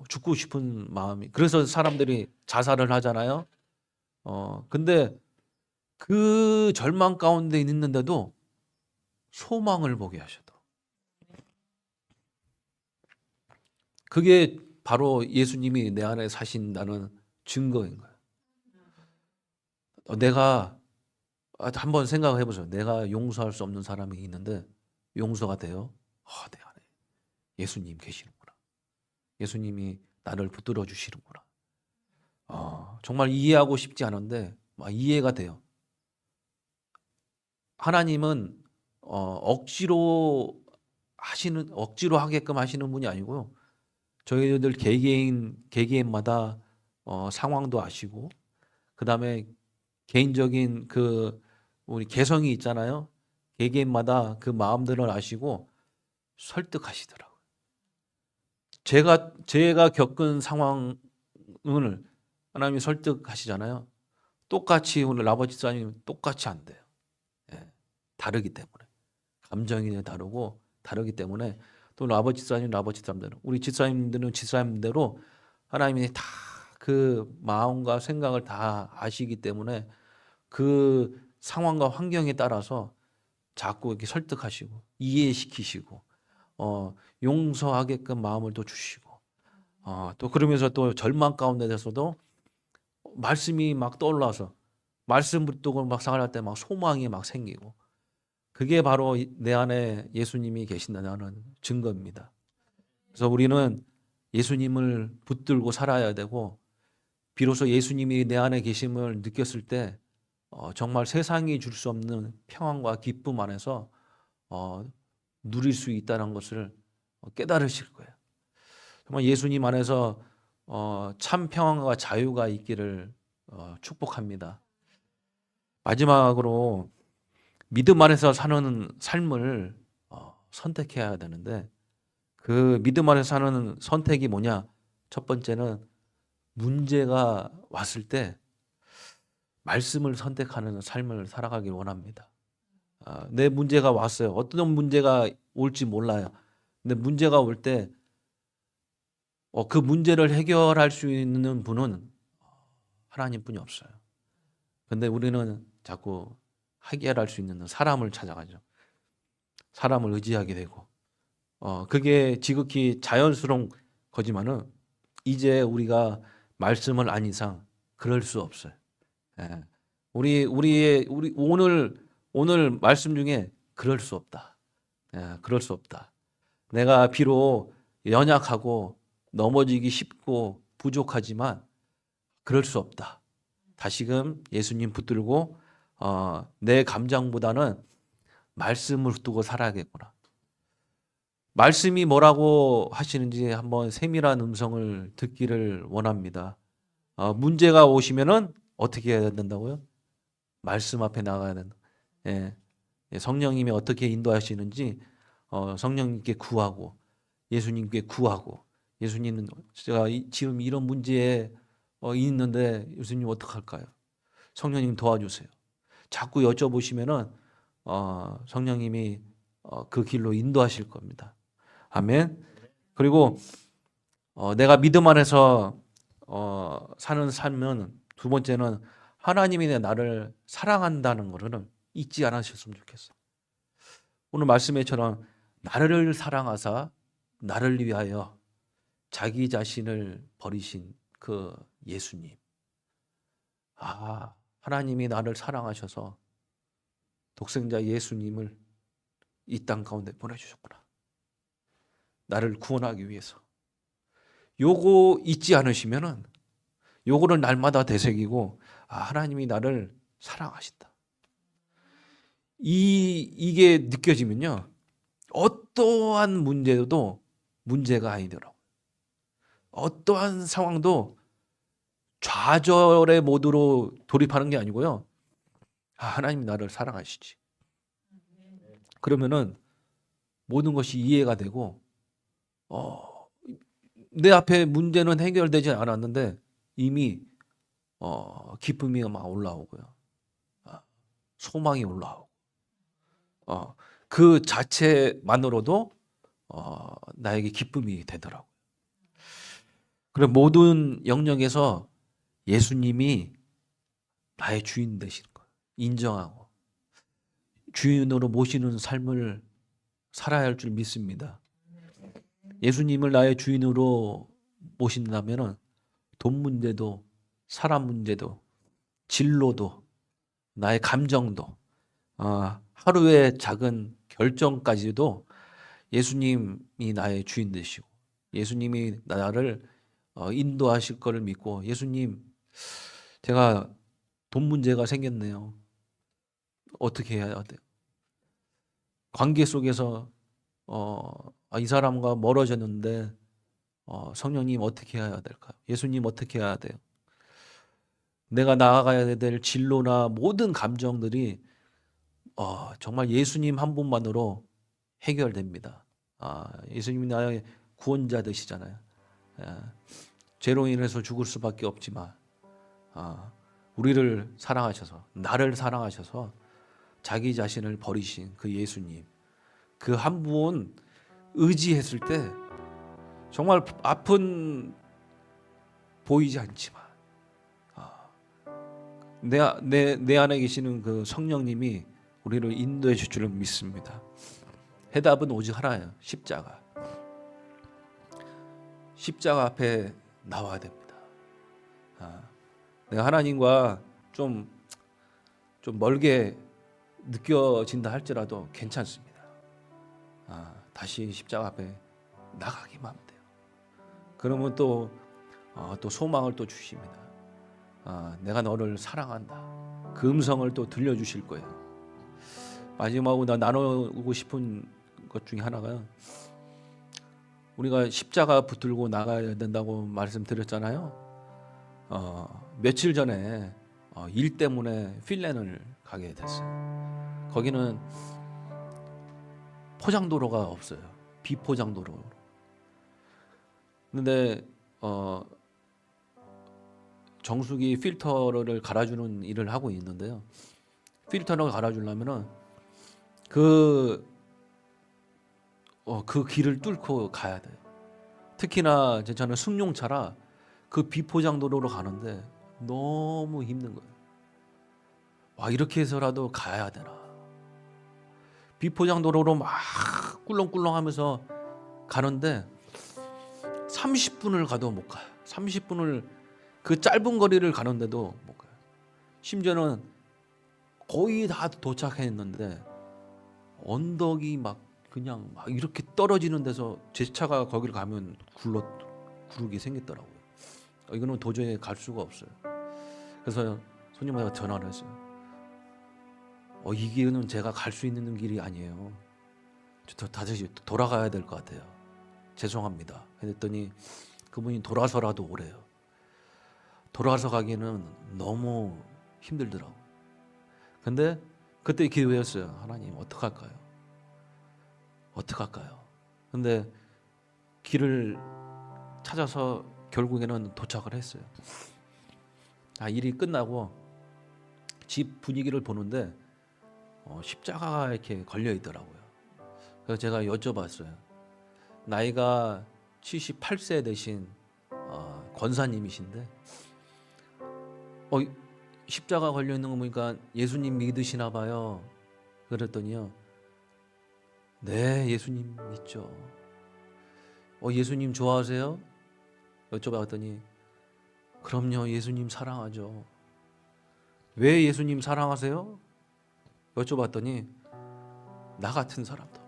죽고 싶은 마음이, 그래서 사람들이 자살을 하잖아요. 근데 그 절망 가운데 있는데도 소망을 보게 하셔도, 그게 바로 예수님이 내 안에 사신다는 증거인 거예요. 내가 한번 생각해 보세요. 내가 용서할 수 없는 사람이 있는데 용서가 돼요. 내 안에 예수님 계시는구나. 예수님이 나를 붙들어 주시는구나. 정말 이해하고 싶지 않은데 막 이해가 돼요. 하나님은 억지로 하게끔 하시는 분이 아니고요. 저희들 개개인마다 상황도 아시고, 그다음에 개인적인 그 우리 개성이 있잖아요. 개개인마다 그 마음들을 아시고 설득하시더라고요. 제가 겪은 상황을 하나님이 설득하시잖아요. 똑같이 오늘 아버지 집사님 똑같이 안 돼요. 예, 다르기 때문에 감정이 다르고 다르기 때문에, 또 아버지 집사님 아버지 집사님대로, 우리 집사님들은 집사님대로 하나님이 다 그 마음과 생각을 다 아시기 때문에 그 상황과 환경에 따라서 자꾸 이렇게 설득하시고 이해시키시고 용서하게끔 마음을 또 주시고, 또 그러면서 또 절망 가운데서도 말씀이 막 떠올라서 말씀 붙들고 막 생활할 때 막 소망이 막 생기고, 그게 바로 내 안에 예수님이 계신다는 증거입니다. 그래서 우리는 예수님을 붙들고 살아야 되고, 비로소 예수님이 내 안에 계심을 느꼈을 때 정말 세상이 줄 수 없는 평안과 기쁨 안에서 누릴 수 있다는 것을 깨달으실 거예요. 정말 예수님 안에서 참 평안과 자유가 있기를 축복합니다. 마지막으로 믿음 안에서 사는 삶을 선택해야 되는데, 그 믿음 안에서 사는 선택이 뭐냐? 첫 번째는 문제가 왔을 때 말씀을 선택하는 삶을 살아가길 원합니다. 내 문제가 왔어요. 어떤 문제가 올지 몰라요. 근데 문제가 올 때 그 문제를 해결할 수 있는 분은 하나님뿐이 없어요. 근데 우리는 자꾸 해결할 수 있는 사람을 찾아가죠. 사람을 의지하게 되고, 그게 지극히 자연스러운 거지만은 이제 우리가 말씀을 안 이상 그럴 수 없어요. 예. 우리 오늘 말씀 중에 그럴 수 없다. 그럴 수 없다. 내가 비록 연약하고 넘어지기 쉽고 부족하지만 그럴 수 없다. 다시금 예수님 붙들고 내 감정보다는 말씀을 두고 살아야겠구나. 말씀이 뭐라고 하시는지 한번 세밀한 음성을 듣기를 원합니다. 문제가 오시면은 어떻게 해야 된다고요? 말씀 앞에 나가야 된다. 예. 성령님이 어떻게 인도하시는지 성령님께 구하고, 예수님께 구하고, 예수님은 제가 지금 이런 문제에 있는데 예수님 어떡할까요? 성령님 도와주세요. 자꾸 여쭤보시면은 성령님이 그 길로 인도하실 겁니다. 아멘. 그리고 내가 믿음 안에서 사는 삶은, 두 번째는 하나님이 나를 사랑한다는 것을 잊지 않으셨으면 좋겠어요. 오늘 말씀에처럼 나를 사랑하사 나를 위하여 자기 자신을 버리신 그 예수님. 하나님이 나를 사랑하셔서 독생자 예수님을 이 땅 가운데 보내주셨구나. 나를 구원하기 위해서. 요거 잊지 않으시면은, 요거를 날마다 되새기고, 하나님이 나를 사랑하신다. 이게 느껴지면요, 어떠한 문제도 문제가 아니더라고요. 어떠한 상황도 좌절의 모드로 돌입하는 게 아니고요. 하나님이 나를 사랑하시지. 그러면은 모든 것이 이해가 되고 내 앞에 문제는 해결되지 않았는데 이미 기쁨이 막 올라오고요. 소망이 올라오고 그 자체만으로도 나에게 기쁨이 되더라고요. 그리고 모든 영역에서 예수님이 나의 주인 되시는 거예요. 인정하고 주인으로 모시는 삶을 살아야 할 줄 믿습니다. 예수님을 나의 주인으로 모신다면 돈 문제도 사람 문제도 진로도 나의 감정도 하루의 작은 결정까지도 예수님이 나의 주인 되시고 예수님이 나를 인도하실 거를 믿고 예수님 제가 돈 문제가 생겼네요. 어떻게 해야 돼요? 관계 속에서 이 사람과 멀어졌는데 성령님 어떻게 해야 될까요? 예수님 어떻게 해야 돼요? 내가 나아가야 될 진로나 모든 감정들이 정말 예수님 한 분만으로 해결됩니다. 예수님이 나의 구원자 되시잖아요. 죄로 인해서 죽을 수밖에 없지만 우리를 사랑하셔서 나를 사랑하셔서 자기 자신을 버리신 그 예수님 그 한 분 의지했을 때 정말 앞은 보이지 않지만 내 안에 계시는 그 성령님이 우리를 인도해 줄 줄을 믿습니다. 해답은 오직 하나예요. 십자가. 십자가 앞에 나와야 됩니다. 내가 하나님과 좀 멀게 느껴진다 할지라도 괜찮습니다. 다시 십자가 앞에 나가기만 하면 돼요. 그러면 또 소망을 또 주십니다. 내가 너를 사랑한다. 그 음성을 또 들려주실 거예요. 마지막으로 나누고 싶은 것 중에 하나가 우리가 십자가 붙들고 나가야 된다고 말씀드렸잖아요. 며칠 전에 일 때문에 핀란드를 가게 됐어요. 거기는 포장도로가 없어요. 비포장도로. 근데 정수기 필터를 갈아주는 일을 하고 있는데요. 필터를 갈아주려면은 그 길을 뚫고 가야 돼요. 특히나 저는 승용차라 그 비포장도로로 가는데 너무 힘든 거예요. 이렇게 해서라도 가야 되나. 비포장도로로 막 꿀렁꿀렁하면서 가는데 30분을 가도 못 가요. 30분을 그 짧은 거리를 가는데도 못 가요. 심지어는 거의 다 도착했는데 언덕이 막 그냥 막 이렇게 떨어지는 데서 제 차가 거기를 가면 구르기 생겼더라고요. 이거는 도저히 갈 수가 없어요. 그래서 손님한테 전화를 했어요. 이 길은 제가 갈 수 있는 길이 아니에요. 다시 돌아가야 될 것 같아요. 죄송합니다. 그랬더니 그분이 돌아서라도 오래요. 돌아서 가기는 너무 힘들더라고. 근데 그때 기도했어요. 하나님 어떡할까요? 어떡할까요? 근데 길을 찾아서 결국에는 도착을 했어요. 일이 끝나고 집 분위기를 보는데 십자가가 이렇게 걸려 있더라고요. 그래서 제가 여쭤봤어요. 나이가 78세 되신 권사님이신데 십자가 걸려 있는 거 보니까 예수님 믿으시나 봐요. 그랬더니요. 네, 예수님 믿죠. 예수님 좋아하세요? 여쭤봤더니 그럼요, 예수님 사랑하죠. 왜 예수님 사랑하세요? 여쭤봤더니 나 같은 사람도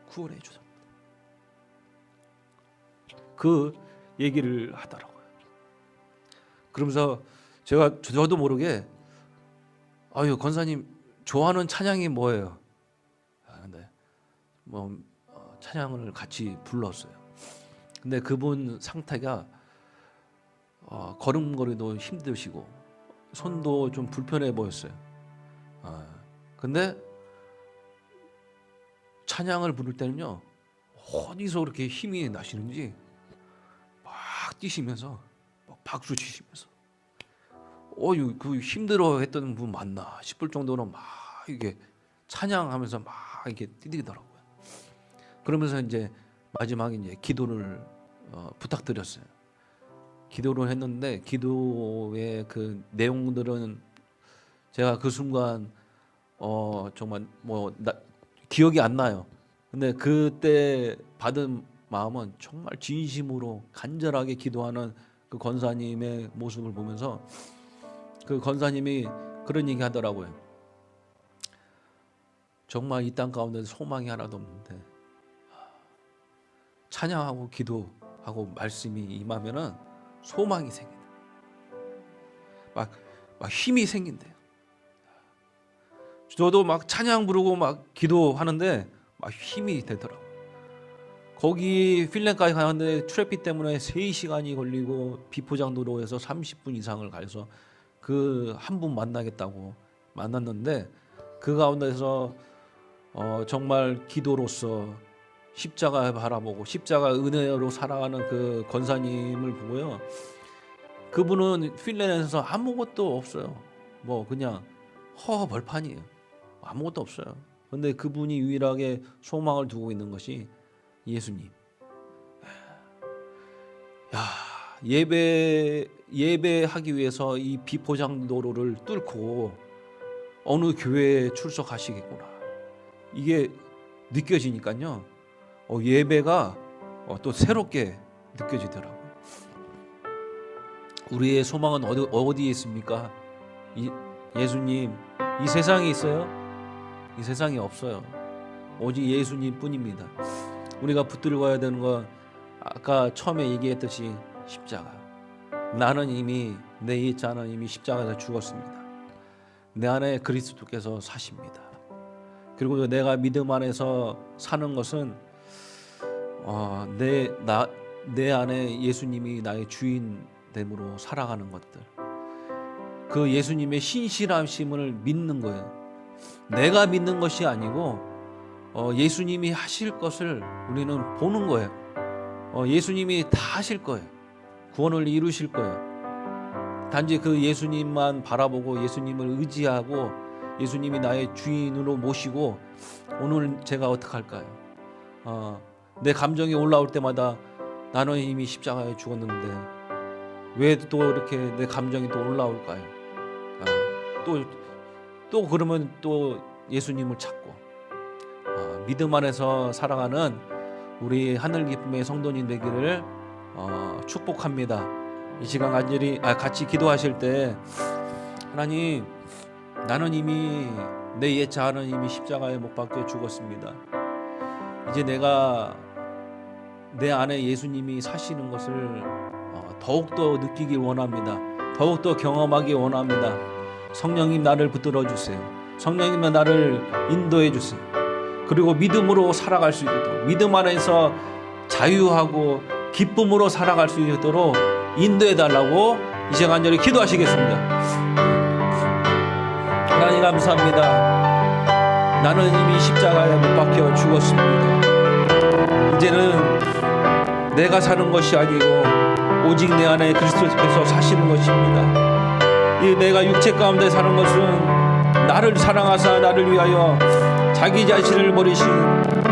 구원해 주셨다. 그 얘기를 하더라고요. 그러면서 저도 모르게 권사님 좋아하는 찬양이 뭐예요? 근데 찬양을 같이 불렀어요. 근데 그분 상태가 걸음걸이도 힘드시고 손도 좀 불편해 보였어요. 근데 찬양을 부를 때는요, 어디서 그렇게 힘이 나시는지 막 뛰시면서 막 박수 치시면서 그 힘들어했던 분 맞나 싶을 정도로 막 이게 찬양하면서 막 이렇게 뛰더라고요. 그러면서 이제 마지막에 이제 기도를 부탁드렸어요. 기도를 했는데 기도의 그 내용들은 제가 그 순간 정말 기억이 안 나요. 근데 그때 받은 마음은 정말 진심으로 간절하게 기도하는 그 권사님의 모습을 보면서 그 권사님이 그런 얘기 하더라고요. 정말 이 땅 가운데 소망이 하나도 없는데 찬양하고 기도하고 말씀이 임하면은 소망이 생긴다. 막 힘이 생긴대요. 저도 막 찬양 부르고 막 기도하는데 막 힘이 되더라고요. 거기 핀란드까지 가는데 트래픽 때문에 3시간이 걸리고 비포장도로에서 30분 이상을 가서 그 한 분 만나겠다고 만났는데 그 가운데서 정말 기도로서 십자가 바라보고 십자가 은혜로 살아가는 그 권사님을 보고요. 그분은 핀란드에서 아무것도 없어요. 뭐 그냥 벌판이에요. 아무것도 없어요. 근데 그분이 유일하게 소망을 두고 있는 것이 예수님. 예배하기 위해서 이 비포장도로를 뚫고 어느 교회에 출석하시겠구나. 이게 느껴지니까요. 예배가 또 새롭게 느껴지더라고요. 우리의 소망은 어디에 있습니까? 예수님. 이 세상에 있어요? 이 세상에 없어요. 오직 예수님 뿐입니다. 우리가 붙들고 되는 건 아까 처음에 얘기했듯이 십자가. 나는 이미 내 자는 이미 십자가에서 죽었습니다. 내 안에 그리스도께서 사십니다. 그리고 내가 믿음 안에서 사는 것은 내 안에 예수님이 나의 주인됨으로 살아가는 것들. 그 예수님의 신실하심을 믿는 거예요. 내가 믿는 것이 아니고 예수님이 하실 것을 우리는 보는 거예요. 예수님이 다 하실 거예요. 구원을 이루실 거예요. 단지 그 예수님만 바라보고 예수님을 의지하고 예수님이 나의 주인으로 모시고 오늘 제가 어떻게 할까요? 내 감정이 올라올 때마다 나는 이미 십자가에 죽었는데 왜 또 이렇게 내 감정이 또 올라올까요? 또 그러면 또 예수님을 찾고 믿음 안에서 살아가는 우리 하늘 기쁨의 성도님 되기를 축복합니다. 이 시간 같이 기도하실 때 하나님, 나는 이미 내 옛 자아는 이미 십자가에 못 박혀 죽었습니다. 이제 내가 내 안에 예수님이 사시는 것을 더욱더 느끼길 원합니다. 더욱더 경험하기 원합니다. 성령님 나를 붙들어 주세요. 성령님은 나를 인도해 주세요. 그리고 믿음으로 살아갈 수 있도록, 믿음 안에서 자유하고 기쁨으로 살아갈 수 있도록 인도해 달라고 이제 간절히 기도하시겠습니다. 하나님 감사합니다. 나는 이미 십자가에 못 박혀 죽었습니다. 이제는 내가 사는 것이 아니고 오직 내 안에 그리스도께서 사시는 것입니다. 이 내가 육체 가운데 사는 것은 나를 사랑하사 나를 위하여 자기 자신을 버리신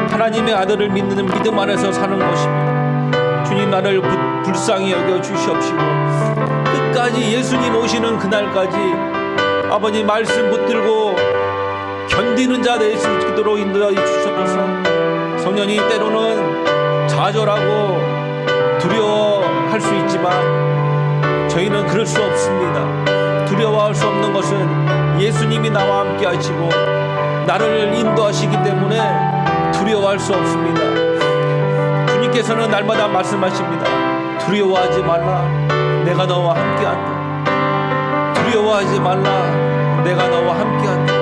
하나님의 아들을 믿는 믿음 안에서 사는 것입니다. 주님, 나를 불쌍히 여겨 주시옵시고 끝까지 예수님 오시는 그날까지 아버지 말씀 붙들고 견디는 자 될 수 있도록 인도해 주셔서, 성령님 때로는 좌절하고 두려워할 수 있지만 저희는 그럴 수 없습니다. 두려워할 수 없는 것은 예수님이 나와 함께 하시고 나를 인도하시기 때문에 두려워할 수 없습니다. 주님께서는 날마다 말씀하십니다. 두려워하지 말라, 내가 너와 함께한다. 두려워하지 말라, 내가 너와 함께한다.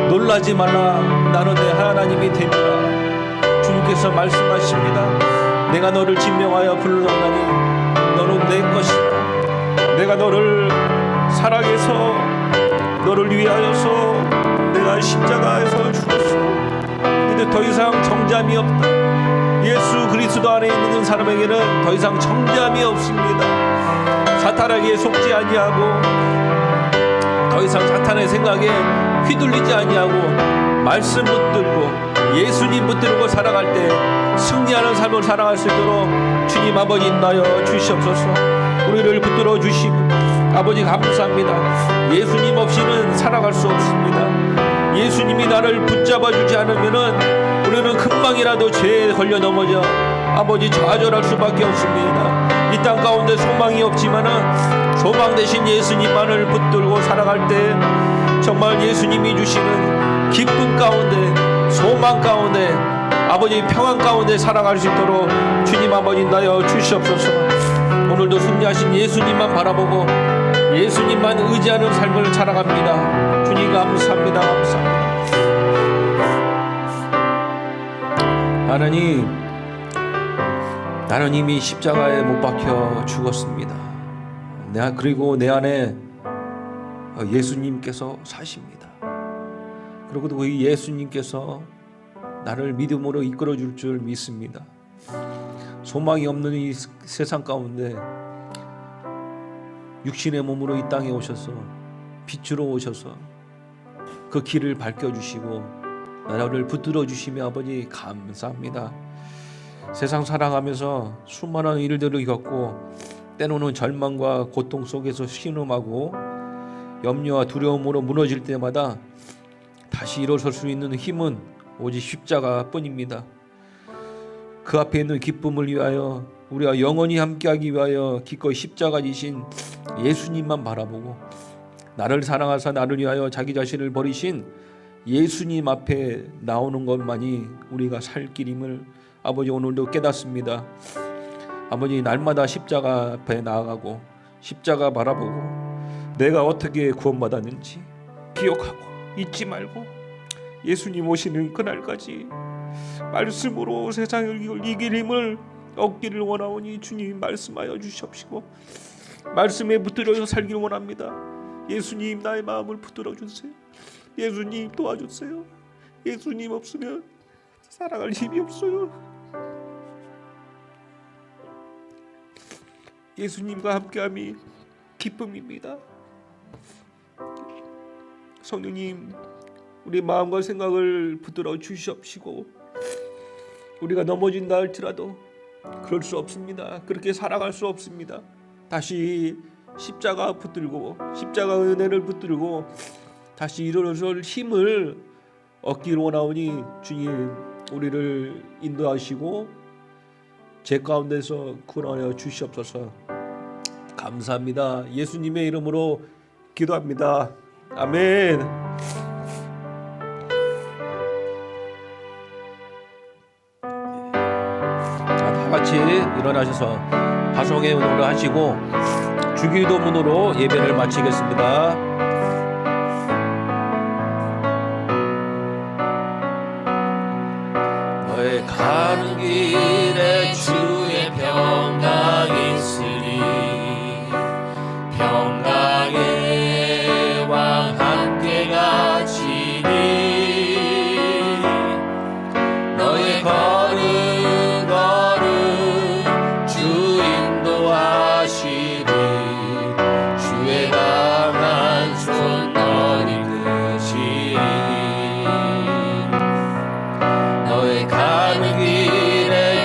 놀라지 말라, 나는 내 하나님이 되리라. 주님께서 말씀하십니다. 내가 너를 진명하여 불러오나니 너는 내 것이다. 내가 너를 사랑해서 너를 위하여서 내가 십자가에서 죽었어. 가운데 더 이상 정잠이 없다. 예수 그리스도 안에 있는 사람에게는 더 이상 정잠이 없습니다. 사탄에게 속지 아니하고 더 이상 사탄의 생각에 휘둘리지 아니하고 말씀 붙들고 예수님 붙들고 살아갈 때 승리하는 삶을 살아갈 수 있도록 주님 아버지 인도하여 주시옵소서. 우리를 붙들어 주시고 아버지 감사합니다. 예수님 없이는 살아갈 수 없습니다. 예수님이 나를 붙잡아 주지 않으면은 우리는 금방이라도 죄에 걸려 넘어져 아버지 좌절할 수밖에 없습니다. 이 땅 가운데 소망이 없지만은 소망 대신 예수님만을 붙들고 살아갈 때 정말 예수님이 주시는 기쁨 가운데 소망 가운데 아버지 평안 가운데 살아갈 수 있도록 주님 아버지 인도하여 주시옵소서. 오늘도 승리하신 예수님만 바라보고 예수님만 의지하는 삶을 살아갑니다. 주님 감사합니다. 감사합니다. 하나님, 나는 이미 십자가에 못 박혀 죽었습니다. 그리고 내 안에 예수님께서 사십니다. 그리고 그 예수님께서 나를 믿음으로 이끌어 줄 줄 믿습니다. 소망이 없는 이 세상 가운데 육신의 몸으로 이 땅에 오셔서 빛으로 오셔서 그 길을 밝혀주시고 나를 붙들어 주시며 아버지 감사합니다. 세상 살아가면서 수많은 일들을 겪고 때로는 절망과 고통 속에서 신음하고 염려와 두려움으로 무너질 때마다 다시 일어설 수 있는 힘은 오직 십자가뿐입니다. 그 앞에 있는 기쁨을 위하여 우리가 영원히 함께하기 위하여 기꺼이 십자가 지신 예수님만 바라보고 나를 사랑하사 나를 위하여 자기 자신을 버리신 예수님 앞에 나오는 것만이 우리가 살 길임을 아버지 오늘도 깨닫습니다. 아버지 날마다 십자가 앞에 나아가고 십자가 바라보고 내가 어떻게 구원받았는지 기억하고 잊지 말고 예수님 오시는 그날까지 말씀으로 세상을 이길 힘을 얻기를 원하오니 주님 말씀하여 주시옵시고 말씀에 붙들어서 살기를 원합니다. 예수님 나의 마음을 붙들어 주세요. 예수님 도와주세요. 예수님 없으면 살아갈 힘이 없어요. 예수님과 함께함이 기쁨입니다. 성령님 우리 마음과 생각을 붙들어 주시옵시고 우리가 넘어진다 할지라도 그럴 수 없습니다. 그렇게 살아갈 수 없습니다. 다시 십자가 붙들고 십자가 은혜를 붙들고 다시 일어설 힘을 얻기를 원하오니 주님 우리를 인도하시고 제 가운데서 구원하여 주시옵소서. 감사합니다. 예수님의 이름으로 기도합니다. 아멘. 다 같이 일어나셔서 화성의 운동을 하시고 주기도문으로 예배를 마치겠습니다. 너의 가는 길에 주의 평강이 있으리 평강의 왕 함께 가시리 너의 걸음 걸음 주 인도하시리 주의 강한 손 너를 이끄시리 너의 가는 길에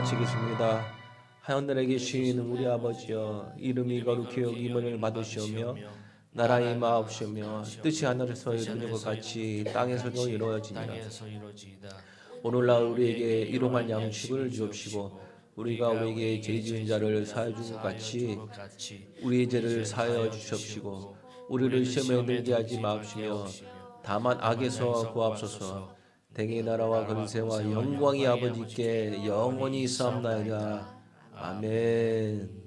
바치겠습니다. 하늘에 계신 우리 아버지여, 이름이 거룩히 여김을 받으시오며 나라 임하옵시며 뜻이 하늘에서 이루어진 것 같이 땅에서도 이루어지니라. 오늘날 우리에게 일용할 양식을 주옵시고 우리가 우리에게 죄 지은 자를 사하여 준 것 같이 우리의 죄를 사하여 주시옵시고 우리를 시험에 들게 하지 마옵시며 다만 악에서 구하옵소서. 대개 나라와 권세와 영광이 아버지께 영원히 있사옵나이다. 아멘.